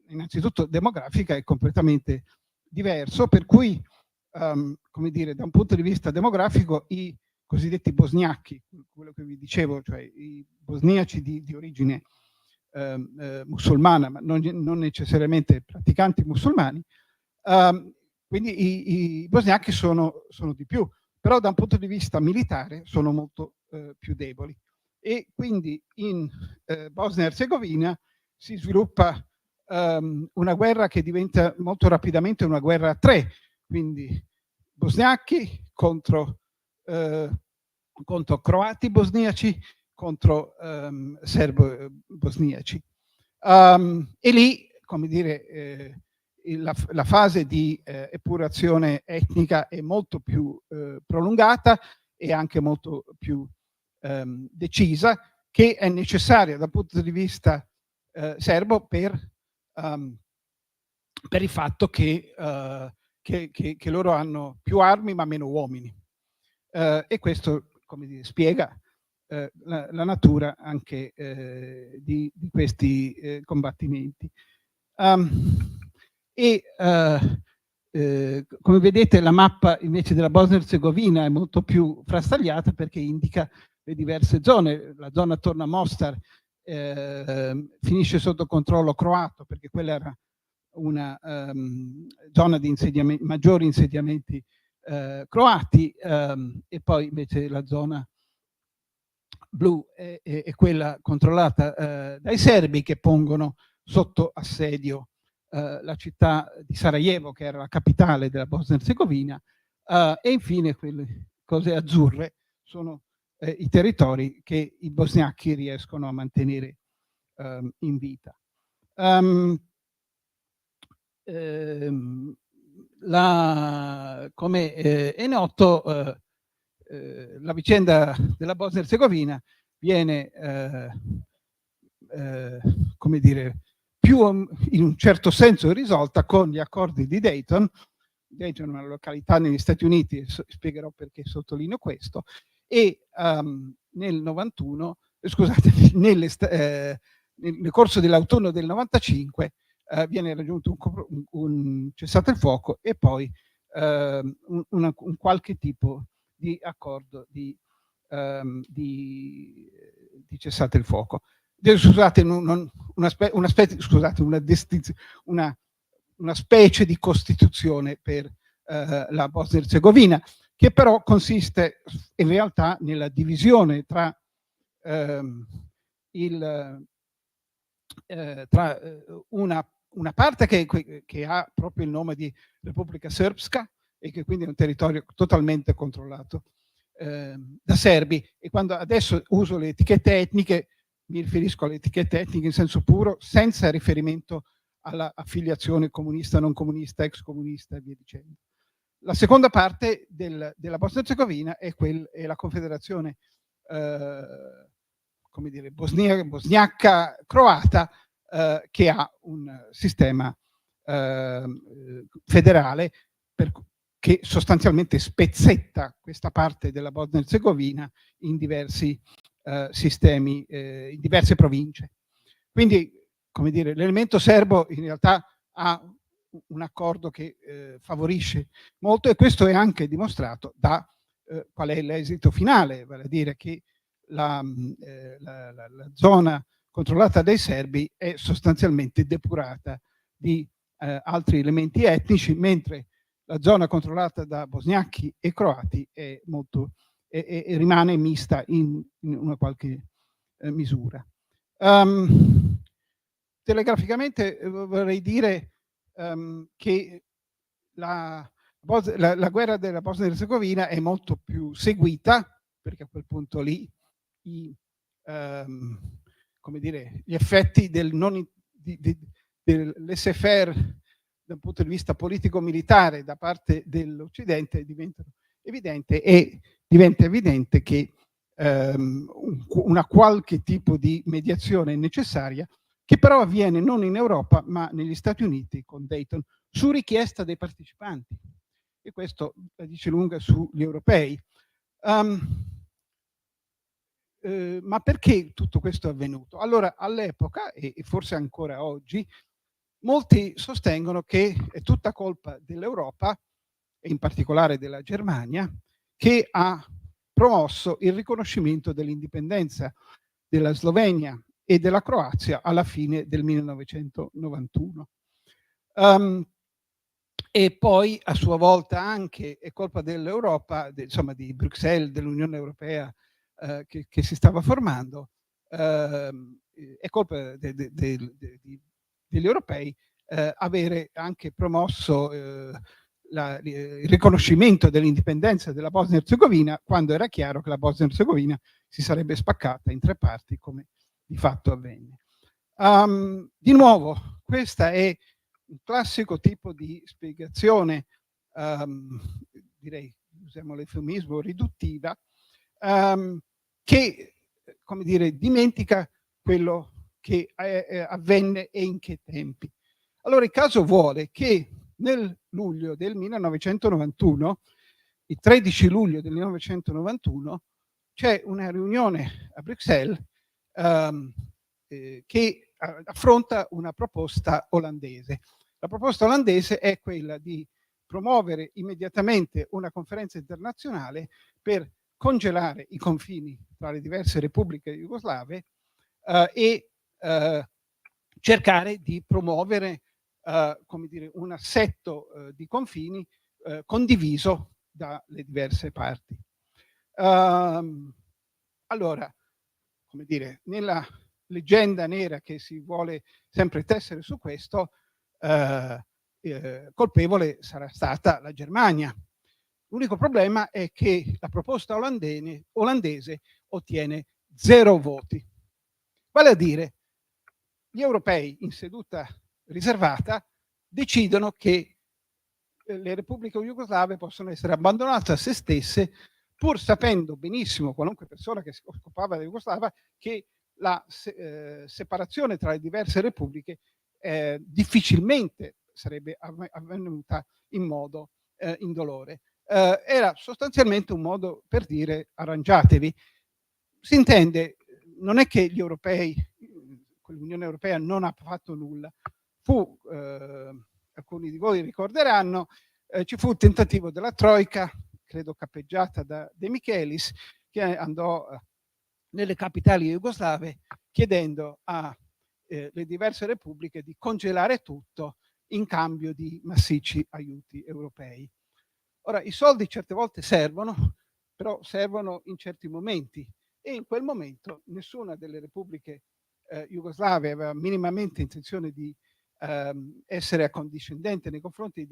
innanzitutto demografica, è completamente diverso, per cui, come dire, da un punto di vista demografico, i cosiddetti bosniachi, quello che vi dicevo, cioè i bosniaci di origine musulmana, ma non necessariamente praticanti musulmani, quindi i bosniachi sono di più, però da un punto di vista militare sono molto più deboli. E quindi in Bosnia e Erzegovina si sviluppa una guerra che diventa molto rapidamente una guerra a tre, quindi bosniachi contro croati bosniaci, contro serbo bosniaci. E lì, come dire, la fase di epurazione etnica è molto più prolungata e anche molto più decisa, che è necessaria dal punto di vista serbo per il fatto che loro hanno più armi ma meno uomini. E questo, come dire, spiega la natura anche di questi combattimenti. Come vedete, la mappa invece della Bosnia-Erzegovina è molto più frastagliata, perché indica le diverse zone. La zona attorno a Mostar finisce sotto controllo croato, perché quella era una zona di maggiori insediamenti croati, e poi invece la zona blu è quella controllata dai serbi, che pongono sotto assedio la città di Sarajevo, che era la capitale della Bosnia-Erzegovina, e infine quelle cose azzurre sono i territori che i bosniachi riescono a mantenere in vita. Come è noto, la vicenda della Bosnia-Erzegovina viene, come dire, più in un certo senso risolta con gli accordi di Dayton. Dayton è una località negli Stati Uniti, spiegherò perché sottolineo questo, e nel 91, scusate, nel corso dell'autunno del 95 viene raggiunto un cessate il fuoco e poi un qualche tipo di accordo di cessate il fuoco. Scusate, una specie di costituzione per la Bosnia-Erzegovina, che però consiste in realtà nella divisione tra una parte che ha proprio il nome di Repubblica Srpska, e che quindi è un territorio totalmente controllato da serbi. E quando adesso uso le etichette etniche, mi riferisco alle etichette etniche in senso puro, senza riferimento alla affiliazione comunista, non comunista, ex comunista e via dicendo. La seconda parte della Bosnia-Herzegovina è la confederazione come dire, bosniaca croata, che ha un sistema federale che sostanzialmente spezzetta questa parte della Bosnia-Herzegovina in diversi sistemi, in diverse province. Quindi, come dire, l'elemento serbo in realtà ha un accordo che favorisce molto, e questo è anche dimostrato da qual è l'esito finale, vale a dire che la zona controllata dai serbi è sostanzialmente depurata di altri elementi etnici, mentre la zona controllata da bosniachi e croati è molto, rimane mista in una qualche misura. Telegraficamente vorrei dire che la guerra della Bosnia-Herzegovina è molto più seguita, perché a quel punto lì come dire, gli effetti dell'SFR dal punto di vista politico-militare da parte dell'Occidente diventano evidenti, e diventa evidente che una qualche tipo di mediazione è necessaria, che però avviene non in Europa ma negli Stati Uniti con Dayton, su richiesta dei partecipanti, e questo la dice lunga sugli europei. Ma perché tutto questo è avvenuto? Allora, all'epoca, e forse ancora oggi, molti sostengono che è tutta colpa dell'Europa, e in particolare della Germania, che ha promosso il riconoscimento dell'indipendenza della Slovenia e della Croazia alla fine del 1991. E poi a sua volta anche è colpa dell'Europa, insomma di Bruxelles, dell'Unione Europea che si stava formando, è colpa degli europei avere anche promosso il riconoscimento dell'indipendenza della Bosnia-Herzegovina, quando era chiaro che la Bosnia-Herzegovina si sarebbe spaccata in 3 parti, come di fatto avvenne. Di nuovo, questa è un classico tipo di spiegazione, direi, usiamo l'eufemismo, riduttiva, che, come dire, dimentica quello che avvenne e in che tempi. Allora, il caso vuole che nel luglio del 1991, il 13 luglio del 1991, c'è una riunione a Bruxelles che affronta una proposta olandese. La proposta olandese è quella di promuovere immediatamente una conferenza internazionale per congelare i confini tra le diverse repubbliche jugoslave e cercare di promuovere come dire, un assetto di confini condiviso dalle diverse parti. Allora, come dire, nella leggenda nera che si vuole sempre tessere su questo, colpevole sarà stata la Germania. L'unico problema è che la proposta olandese ottiene 0 voti. Vale a dire, gli europei in seduta riservata decidono che le repubbliche jugoslave possono essere abbandonate a se stesse, pur sapendo benissimo qualunque persona che si occupava della Jugoslava che la separazione tra le diverse repubbliche difficilmente sarebbe avvenuta in modo indolore. Era sostanzialmente un modo per dire arrangiatevi. Si intende, non è che gli europei, l'Unione Europea non ha fatto nulla. Alcuni di voi ricorderanno, ci fu il tentativo della Troika, credo capeggiata da De Michelis, che andò nelle capitali jugoslave chiedendo alle diverse repubbliche di congelare tutto in cambio di massicci aiuti europei. Ora, i soldi certe volte servono, però servono in certi momenti, e in quel momento nessuna delle repubbliche jugoslave aveva minimamente intenzione di essere accondiscendente nei confronti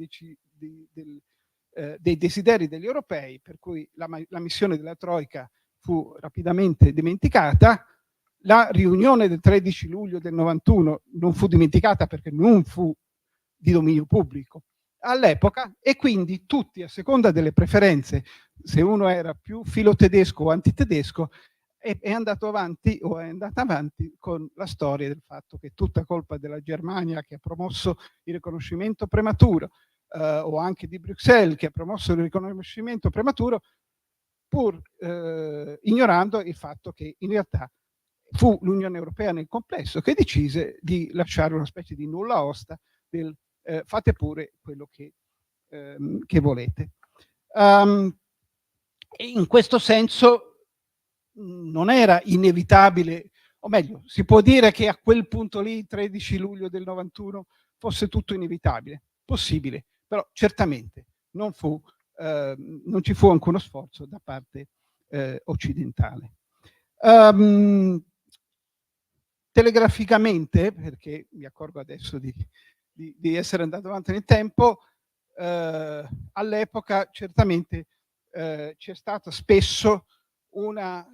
dei desideri degli europei, per cui la missione della Troika fu rapidamente dimenticata. La riunione del 13 luglio del 91 non fu dimenticata perché non fu di dominio pubblico all'epoca, e quindi tutti, a seconda delle preferenze, se uno era più filo tedesco o antitedesco, è andato avanti o è andata avanti con la storia del fatto che tutta colpa della Germania, che ha promosso il riconoscimento prematuro, o anche di Bruxelles, che ha promosso il riconoscimento prematuro, pur ignorando il fatto che in realtà fu l'Unione Europea nel complesso che decise di lasciare una specie di nulla osta del fate pure quello che volete. E in questo senso non era inevitabile, o meglio, si può dire che a quel punto lì, 13 luglio del 91, fosse tutto inevitabile, possibile, però certamente non ci fu alcuno sforzo da parte occidentale. Telegraficamente, perché mi accorgo adesso di essere andato avanti nel tempo, all'epoca certamente c'è stata spesso una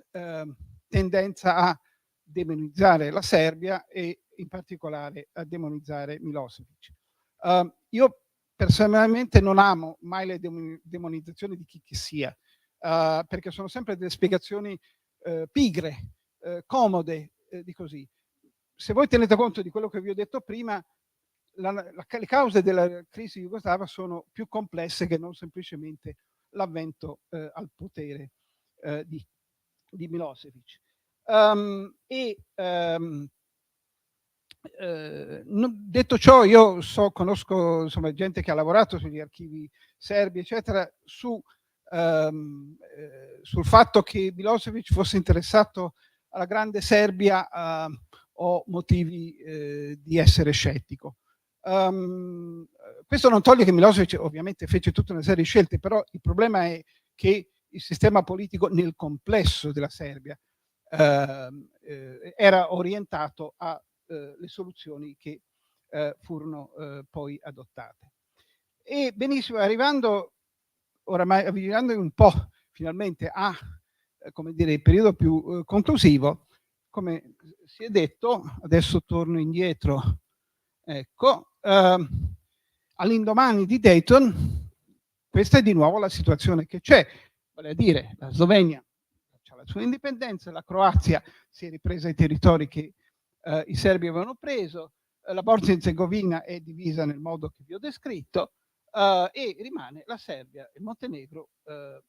tendenza a demonizzare la Serbia e in particolare a demonizzare Milosevic. Io personalmente non amo mai le demonizzazioni di chi che sia, perché sono sempre delle spiegazioni pigre, comode, di così. Se voi tenete conto di quello che vi ho detto prima, le cause della crisi jugoslava sono più complesse che non semplicemente l'avvento al potere di Milosevic. Detto ciò, io conosco insomma, gente che ha lavorato sugli archivi serbi, eccetera, sul fatto che Milosevic fosse interessato alla grande Serbia, ho motivi di essere scettico. Questo non toglie che Milosevic ovviamente fece tutta una serie di scelte, però il problema è che il sistema politico nel complesso della Serbia era orientato alle soluzioni che furono poi adottate. E benissimo, arrivando un po' finalmente a come dire, il periodo più conclusivo, come si è detto, adesso torno indietro, ecco, all'indomani di Dayton, questa è di nuovo la situazione che c'è, vale a dire la Slovenia ha la sua indipendenza, la Croazia si è ripresa i territori che i serbi avevano preso, la Bosnia-Erzegovina è divisa nel modo che vi ho descritto, e rimane la Serbia, il Montenegro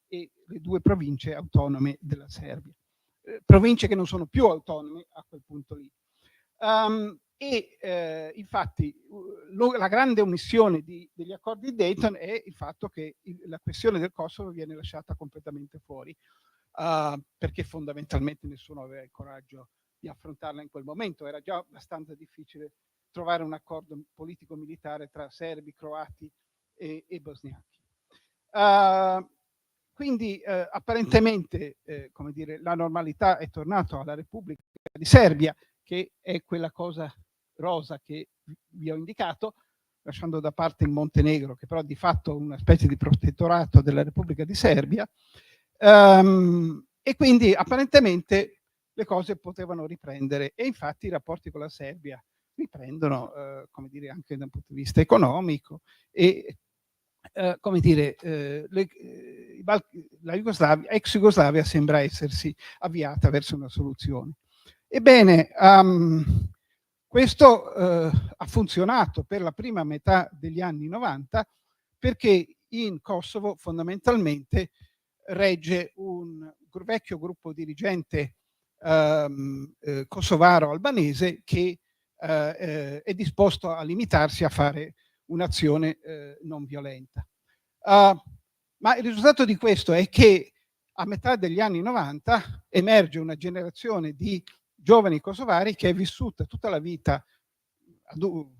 e le due province autonome della Serbia, province che non sono più autonome a quel punto lì. Infatti la grande omissione degli accordi di Dayton è il fatto che la questione del Kosovo viene lasciata completamente fuori, perché fondamentalmente nessuno aveva il coraggio di affrontarla in quel momento. Era già abbastanza difficile trovare un accordo politico-militare tra serbi, croati e bosniachi. Quindi apparentemente come dire, la normalità è tornata alla Repubblica di Serbia, che è quella cosa rosa che vi ho indicato, lasciando da parte il Montenegro, che però di fatto è una specie di protettorato della Repubblica di Serbia, e quindi apparentemente le cose potevano riprendere, e infatti i rapporti con la Serbia riprendono, come dire, anche da un punto di vista economico, e come dire, la ex Jugoslavia sembra essersi avviata verso una soluzione. Ebbene, questo ha funzionato per la prima metà degli anni 90, perché in Kosovo fondamentalmente regge un vecchio gruppo dirigente kosovaro-albanese che è disposto a limitarsi a fare un'azione non violenta. Ma il risultato di questo è che a metà degli anni 90 emerge una generazione di giovani kosovari che è vissuta tutta la vita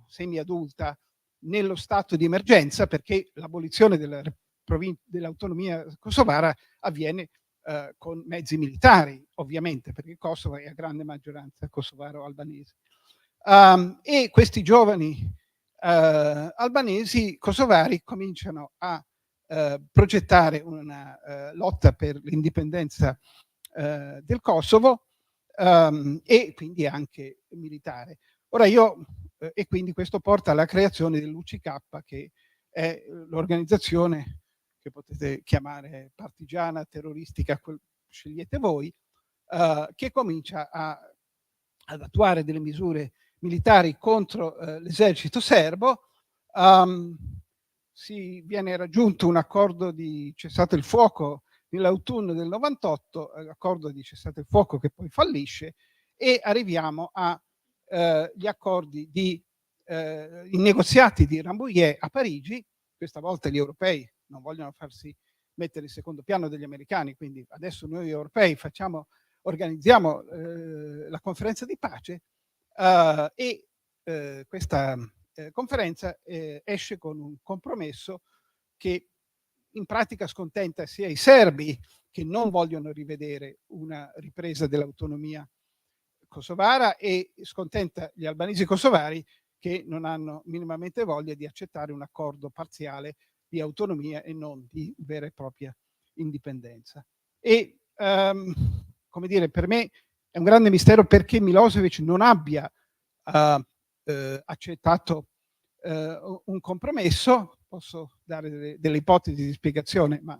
semi-adulta nello stato di emergenza, perché l'abolizione dell'autonomia kosovara avviene con mezzi militari, ovviamente, perché Kosovo è a grande maggioranza kosovaro-albanese. E questi giovani albanesi kosovari cominciano a progettare una lotta per l'indipendenza del Kosovo, e quindi anche militare. Ora e quindi questo porta alla creazione dell'UCK, che è l'organizzazione che potete chiamare partigiana, terroristica, scegliete voi, che comincia ad attuare delle misure militari contro l'esercito serbo. Si viene raggiunto un accordo di cessate il fuoco nell'autunno del 98, accordo di cessate il fuoco che poi fallisce, e arriviamo agli accordi i negoziati di Rambouillet a Parigi. Questa volta gli europei non vogliono farsi mettere in secondo piano degli americani, quindi adesso noi europei organizziamo la conferenza di pace, e questa conferenza esce con un compromesso che in pratica scontenta sia i serbi, che non vogliono rivedere una ripresa dell'autonomia kosovara, e scontenta gli albanesi kosovari, che non hanno minimamente voglia di accettare un accordo parziale di autonomia e non di vera e propria indipendenza. E come dire, per me è un grande mistero perché Milosevic non abbia accettato un compromesso. Posso dare delle ipotesi di spiegazione, ma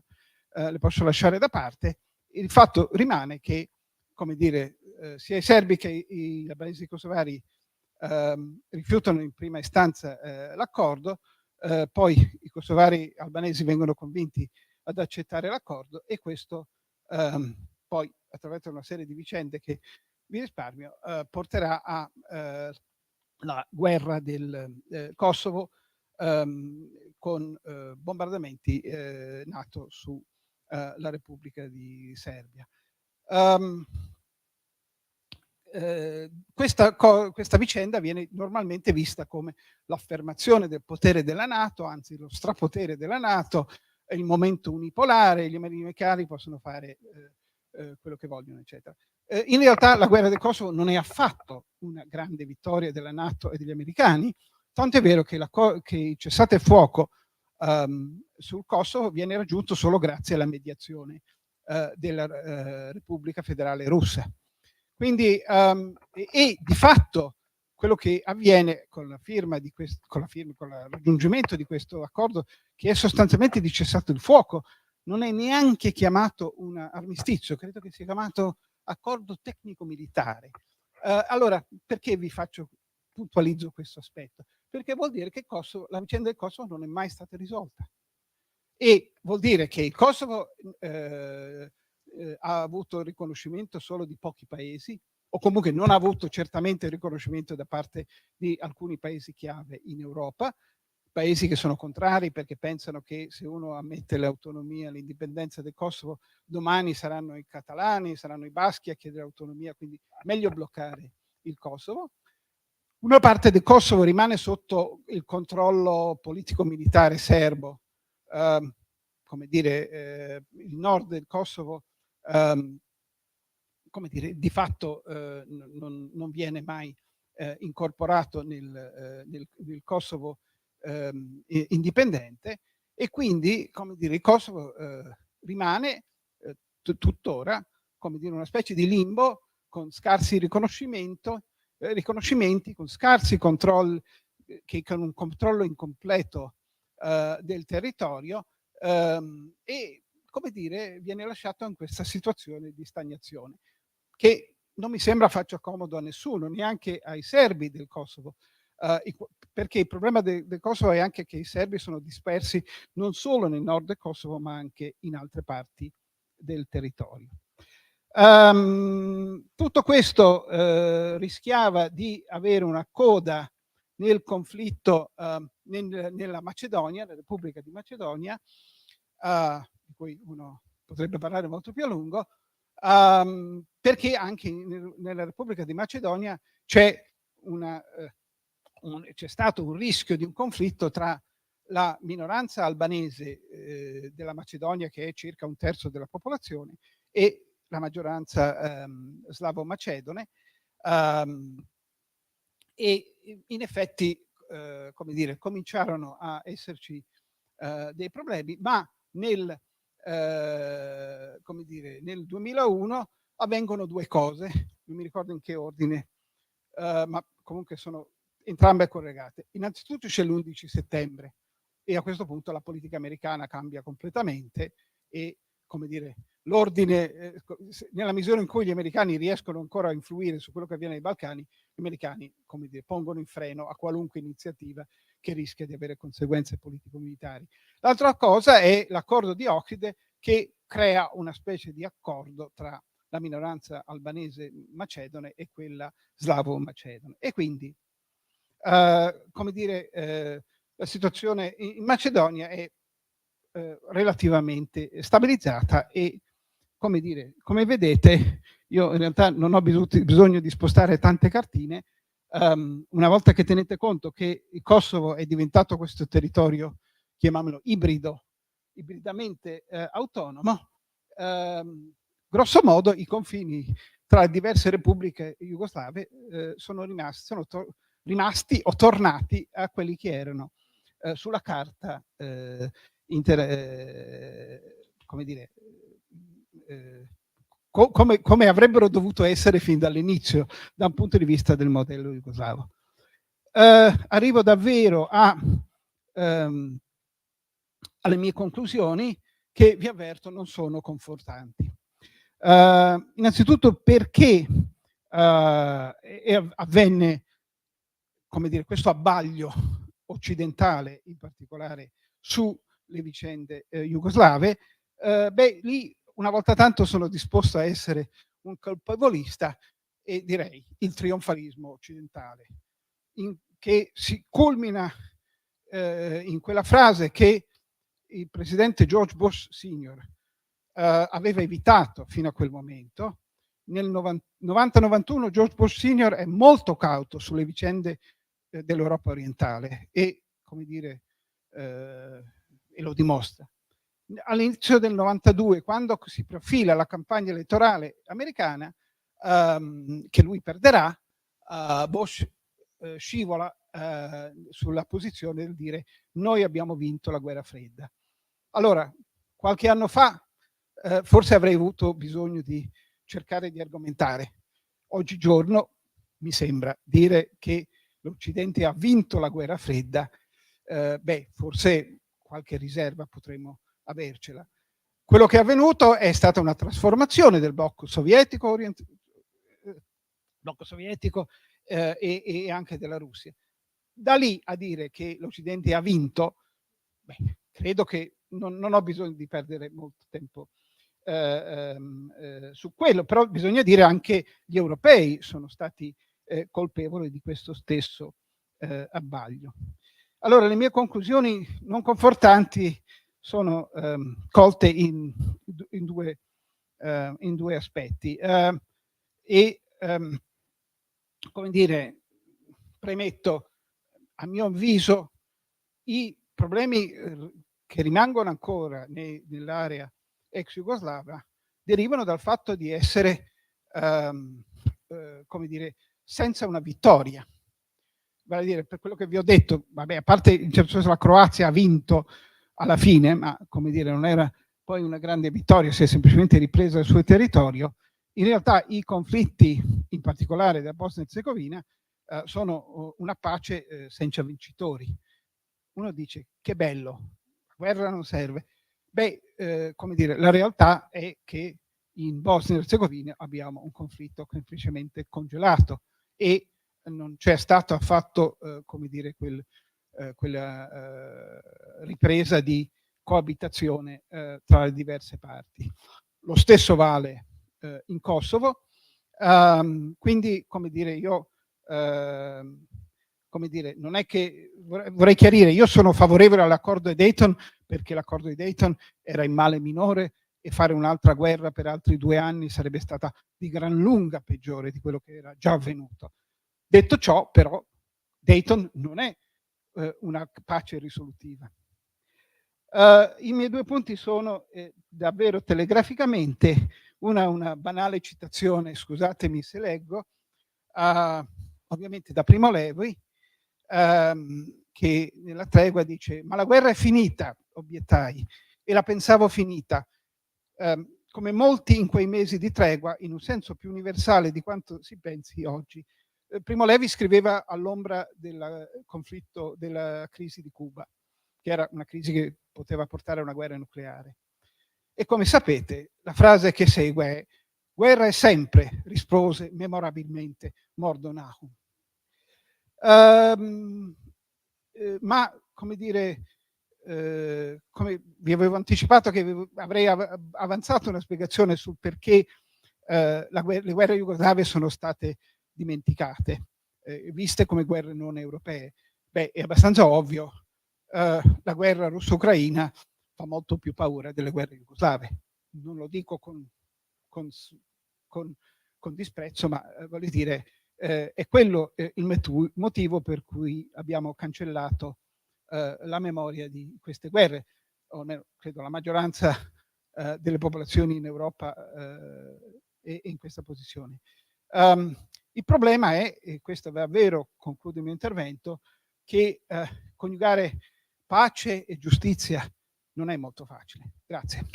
le posso lasciare da parte. Il fatto rimane che, come dire, sia i serbi che gli albanesi kosovari rifiutano in prima istanza l'accordo, poi i kosovari albanesi vengono convinti ad accettare l'accordo, e questo poi, attraverso una serie di vicende che vi risparmio, porterà alla guerra del Kosovo, con bombardamenti NATO sulla Repubblica di Serbia. Questa vicenda viene normalmente vista come l'affermazione del potere della NATO, anzi lo strapotere della NATO, il momento unipolare, gli americani possono fare quello che vogliono, eccetera. In realtà la guerra del Kosovo non è affatto una grande vittoria della NATO e degli americani, tanto è vero che il cessate il fuoco sul Kosovo viene raggiunto solo grazie alla mediazione della Repubblica Federale Russa. Quindi, e di fatto quello che avviene con il raggiungimento di questo accordo, che è sostanzialmente di cessato il fuoco, non è neanche chiamato un armistizio, credo che sia chiamato accordo tecnico-militare. Allora, perché puntualizzo questo aspetto? Perché vuol dire che la vicenda del Kosovo non è mai stata risolta, e vuol dire che il Kosovo ha avuto il riconoscimento solo di pochi paesi, o comunque non ha avuto certamente il riconoscimento da parte di alcuni paesi chiave in Europa, paesi che sono contrari perché pensano che se uno ammette l'autonomia, l'indipendenza del Kosovo, domani saranno i catalani, saranno i baschi a chiedere autonomia, quindi meglio bloccare il Kosovo. Una parte del Kosovo rimane sotto il controllo politico-militare serbo, come dire, il nord del Kosovo, come dire, di fatto non viene mai incorporato nel Kosovo indipendente, e quindi, come dire, il Kosovo rimane tuttora, come dire, una specie di limbo con scarsi riconoscimenti, con scarsi controlli, con un controllo incompleto del territorio, e, come dire, viene lasciato in questa situazione di stagnazione, che non mi sembra faccia comodo a nessuno, neanche ai serbi del Kosovo, perché il problema del Kosovo è anche che i serbi sono dispersi non solo nel nord del Kosovo, ma anche in altre parti del territorio. Tutto questo rischiava di avere una coda nel conflitto nella Macedonia, la Repubblica di Macedonia, di cui uno potrebbe parlare molto più a lungo, perché anche nella Repubblica di Macedonia c'è stato un rischio di un conflitto tra la minoranza albanese della Macedonia, che è circa un terzo della popolazione, e la maggioranza slavo-macedone, e in effetti, come dire, cominciarono a esserci dei problemi, ma nel, come dire, nel 2001 avvengono due cose, non mi ricordo in che ordine, ma comunque sono entrambe collegate. Innanzitutto c'è l'11 settembre e a questo punto la politica americana cambia completamente e, come dire, l'ordine, nella misura in cui gli americani riescono ancora a influire su quello che avviene nei Balcani, gli americani, come dire, pongono in freno a qualunque iniziativa che rischia di avere conseguenze politico-militari. L'altra cosa è l'accordo di Ohride, che crea una specie di accordo tra la minoranza albanese macedone e quella slavo-macedone. E quindi, come dire, la situazione in Macedonia è relativamente stabilizzata e, come dire, come vedete, io in realtà non ho bisogno di spostare tante cartine. Una volta che tenete conto che il Kosovo è diventato questo territorio, chiamiamolo ibridamente autonomo, grosso modo i confini tra diverse repubbliche jugoslave sono rimasti o tornati a quelli che erano sulla carta come dire, come avrebbero dovuto essere fin dall'inizio da un punto di vista del modello jugoslavo. Arrivo davvero alle mie conclusioni, che vi avverto non sono confortanti. Innanzitutto perché avvenne, come dire, questo abbaglio occidentale, in particolare sulle vicende jugoslave. Beh, lì una volta tanto sono disposto a essere un colpevolista e direi il trionfalismo occidentale, che si culmina in quella frase che il presidente George Bush Sr. Aveva evitato fino a quel momento. Nel 90-91 George Bush Sr. è molto cauto sulle vicende dell'Europa orientale e, come dire, e lo dimostra. All'inizio del 92, quando si profila la campagna elettorale americana, che lui perderà, Bush scivola sulla posizione del dire: noi abbiamo vinto la guerra fredda. Allora, qualche anno fa forse avrei avuto bisogno di cercare di argomentare. Oggigiorno mi sembra dire che l'Occidente ha vinto la guerra fredda, beh, forse qualche riserva potremmo avercela. Quello che è avvenuto è stata una trasformazione del blocco sovietico e anche della Russia. Da lì a dire che l'Occidente ha vinto, beh, credo che non ho bisogno di perdere molto tempo su quello, però bisogna dire anche gli europei sono stati colpevoli di questo stesso abbaglio. Allora, le mie conclusioni non confortanti sono colte in due aspetti. Come dire, premetto, a mio avviso, i problemi che rimangono ancora nell'area ex jugoslava derivano dal fatto di essere, come dire, senza una vittoria. Vale a dire, per quello che vi ho detto, vabbè, a parte in certo senso la Croazia ha vinto alla fine, ma come dire, non era poi una grande vittoria, si è semplicemente ripresa il suo territorio. In realtà i conflitti, in particolare della Bosnia e Erzegovina, sono una pace senza vincitori. Uno dice: che bello, la guerra non serve. Beh, come dire, la realtà è che in Bosnia e Erzegovina abbiamo un conflitto semplicemente congelato e non c'è stato affatto, come dire, quella ripresa di coabitazione tra le diverse parti. Lo stesso vale in Kosovo. Quindi, come dire, io come dire, non è che vorrei chiarire, io sono favorevole all'accordo di Dayton perché l'accordo di Dayton era in male minore e fare un'altra guerra per altri 2 anni sarebbe stata di gran lunga peggiore di quello che era già avvenuto. Detto ciò, però, Dayton non è una pace risolutiva. I miei 2 punti sono davvero telegraficamente una banale citazione, scusatemi se leggo, ovviamente da Primo Levi, che nella tregua dice: ma la guerra è finita, obiettai, e la pensavo finita. Come molti in quei mesi di tregua, in un senso più universale di quanto si pensi oggi. Primo Levi scriveva all'ombra del conflitto, della crisi di Cuba, che era una crisi che poteva portare a una guerra nucleare. E come sapete, la frase che segue è: guerra è sempre, rispose memorabilmente Mordon Ahun. Ma, come dire, come vi avevo anticipato che avrei avanzato una spiegazione sul perché le guerre jugoslave sono state dimenticate, viste come guerre non europee. Beh, è abbastanza ovvio, la guerra russo-ucraina fa molto più paura delle guerre jugoslave. Non lo dico con disprezzo, ma voglio dire, è quello il motivo per cui abbiamo cancellato la memoria di queste guerre, o almeno credo la maggioranza delle popolazioni in Europa è in questa posizione. Il problema è, e questo davvero conclude il mio intervento, che coniugare pace e giustizia non è molto facile. Grazie.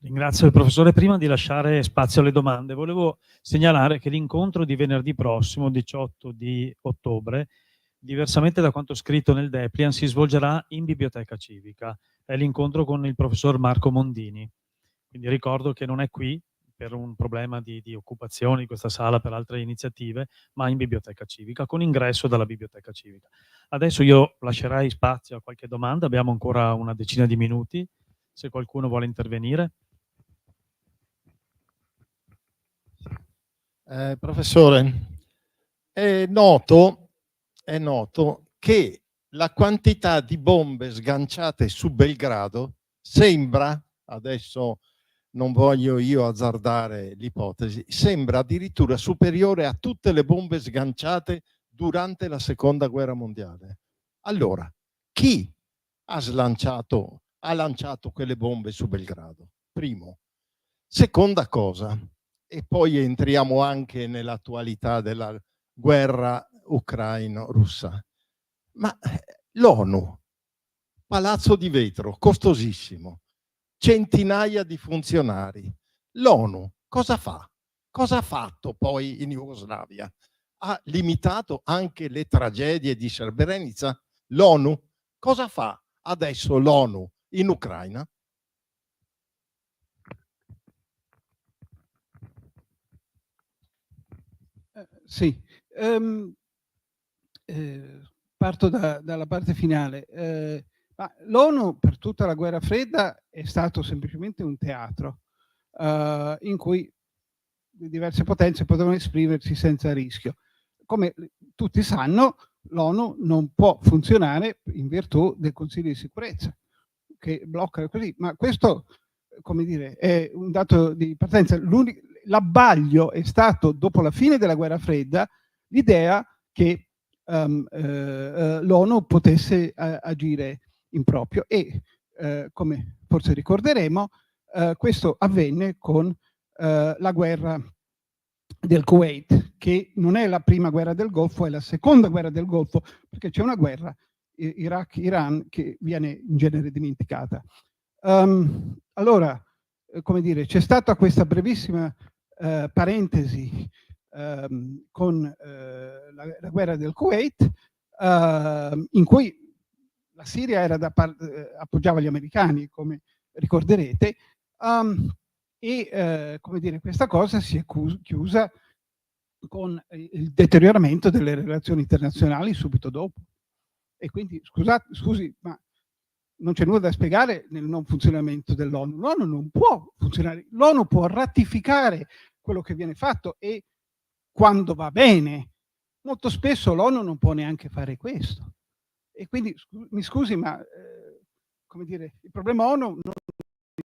Ringrazio il professore. Prima di lasciare spazio alle domande, volevo segnalare che l'incontro di venerdì prossimo, 18 di ottobre, diversamente da quanto scritto nel Depliant, si svolgerà in Biblioteca Civica. È l'incontro con il professor Marco Mondini. Quindi ricordo che non è qui per un problema di occupazione di questa sala per altre iniziative, ma in Biblioteca Civica, con ingresso dalla Biblioteca Civica. Adesso io lascerai spazio a qualche domanda, abbiamo ancora una decina di minuti, se qualcuno vuole intervenire. Professore, è noto che la quantità di bombe sganciate su Belgrado sembra, adesso non voglio io azzardare l'ipotesi, sembra addirittura superiore a tutte le bombe sganciate durante la Seconda Guerra Mondiale. Allora, chi ha lanciato quelle bombe su Belgrado? Primo. Seconda cosa, e poi entriamo anche nell'attualità della guerra ucraino-russa. Ma l'ONU, palazzo di vetro, costosissimo, centinaia di funzionari. L'ONU cosa fa? Cosa ha fatto poi in Jugoslavia? Ha limitato anche le tragedie di Srebrenica? L'ONU? Cosa fa adesso l'ONU in Ucraina? Sì, parto dalla parte finale. Ma l'ONU per tutta la guerra fredda è stato semplicemente un teatro in cui diverse potenze potevano esprimersi senza rischio. Come tutti sanno, l'ONU non può funzionare in virtù del Consiglio di sicurezza, che blocca così, ma questo, come dire, è un dato di partenza. L'abbaglio è stato, dopo la fine della guerra fredda, l'idea che l'ONU potesse agire in proprio e, come forse ricorderemo, questo avvenne con la guerra del Kuwait, che non è la prima guerra del Golfo, è la seconda guerra del Golfo, perché c'è una guerra Iraq-Iran che viene in genere dimenticata. Allora, come dire, c'è stata questa brevissima parentesi con la guerra del Kuwait, in cui la Siria era appoggiava gli americani, come ricorderete, e come dire, questa cosa si è chiusa con il deterioramento delle relazioni internazionali subito dopo. E quindi, scusi, ma non c'è nulla da spiegare nel non funzionamento dell'ONU. L'ONU non può funzionare, l'ONU può ratificare quello che viene fatto e quando va bene. Molto spesso l'ONU non può neanche fare questo. E quindi, mi scusi, ma come dire, il problema ONU non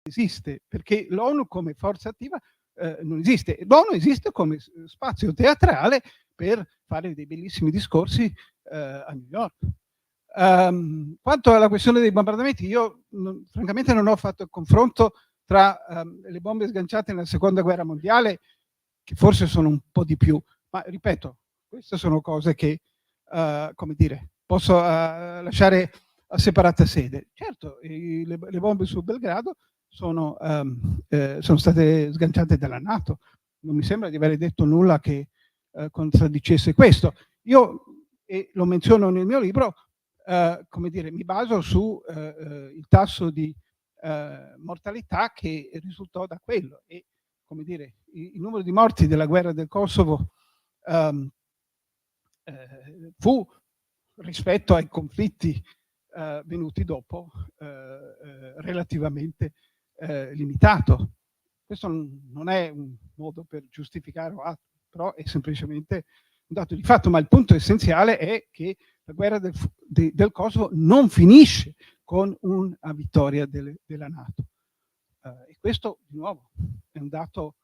esiste, perché l'ONU come forza attiva non esiste. L'ONU esiste come spazio teatrale per fare dei bellissimi discorsi a New York. Quanto alla questione dei bombardamenti, io francamente non ho fatto il confronto tra le bombe sganciate nella Seconda Guerra Mondiale, che forse sono un po' di più, ma ripeto, Queste sono cose che, come dire, posso lasciare a separata sede. Certo, le bombe su Belgrado sono state sganciate dalla NATO. Non mi sembra di aver detto nulla che contraddicesse questo. Io, e lo menziono nel mio libro, come dire, mi baso su il tasso di mortalità che risultò da quello, e come dire, il numero di morti della guerra del Kosovo fu, rispetto ai conflitti venuti dopo, relativamente limitato. Questo non è un modo per giustificare o altro, però è semplicemente un dato di fatto. Ma il punto essenziale è che la guerra del Kosovo non finisce con una vittoria della NATO. E questo, di nuovo, è un dato,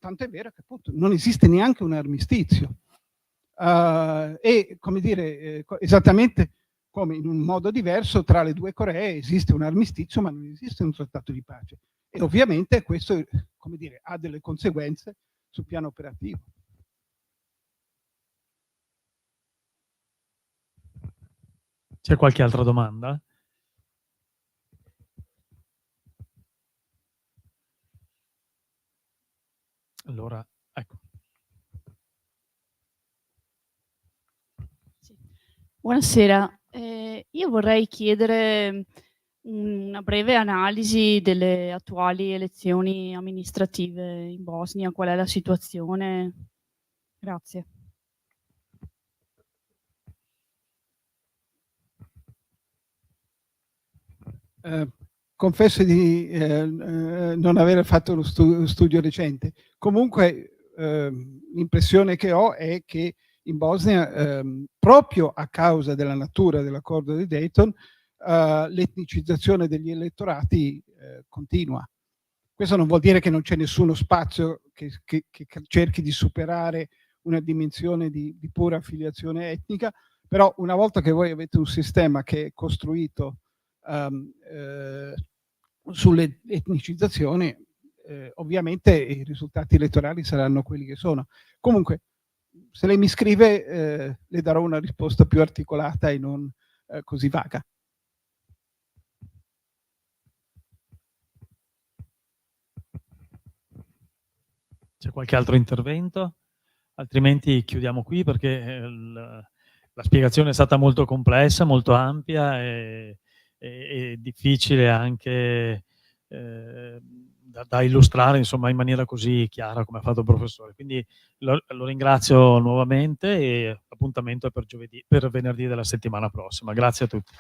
tant'è vero che appunto non esiste neanche un armistizio. E come dire, esattamente come in un modo diverso tra le due Coree esiste un armistizio, ma non esiste un trattato di pace. E ovviamente questo, come dire, ha delle conseguenze sul piano operativo. C'è qualche altra domanda? Allora, ecco. Buonasera, io vorrei chiedere una breve analisi delle attuali elezioni amministrative in Bosnia. Qual è la situazione? Grazie. Confesso di non aver fatto uno studio recente. Comunque l'impressione che ho è che in Bosnia, proprio a causa della natura dell'accordo di Dayton, l'etnicizzazione degli elettorati continua. Questo non vuol dire che non c'è nessuno spazio che cerchi di superare una dimensione di pura affiliazione etnica, però una volta che voi avete un sistema che è costruito sulle etnicizzazioni, ovviamente i risultati elettorali saranno quelli che sono. Comunque, se lei mi scrive, le darò una risposta più articolata e non così vaga. C'è qualche altro intervento? Altrimenti chiudiamo qui, perché la spiegazione è stata molto complessa, molto ampia e difficile anche da illustrare, insomma, in maniera così chiara come ha fatto il professore. Quindi lo ringrazio nuovamente e appuntamento è per venerdì della settimana prossima. Grazie a tutti.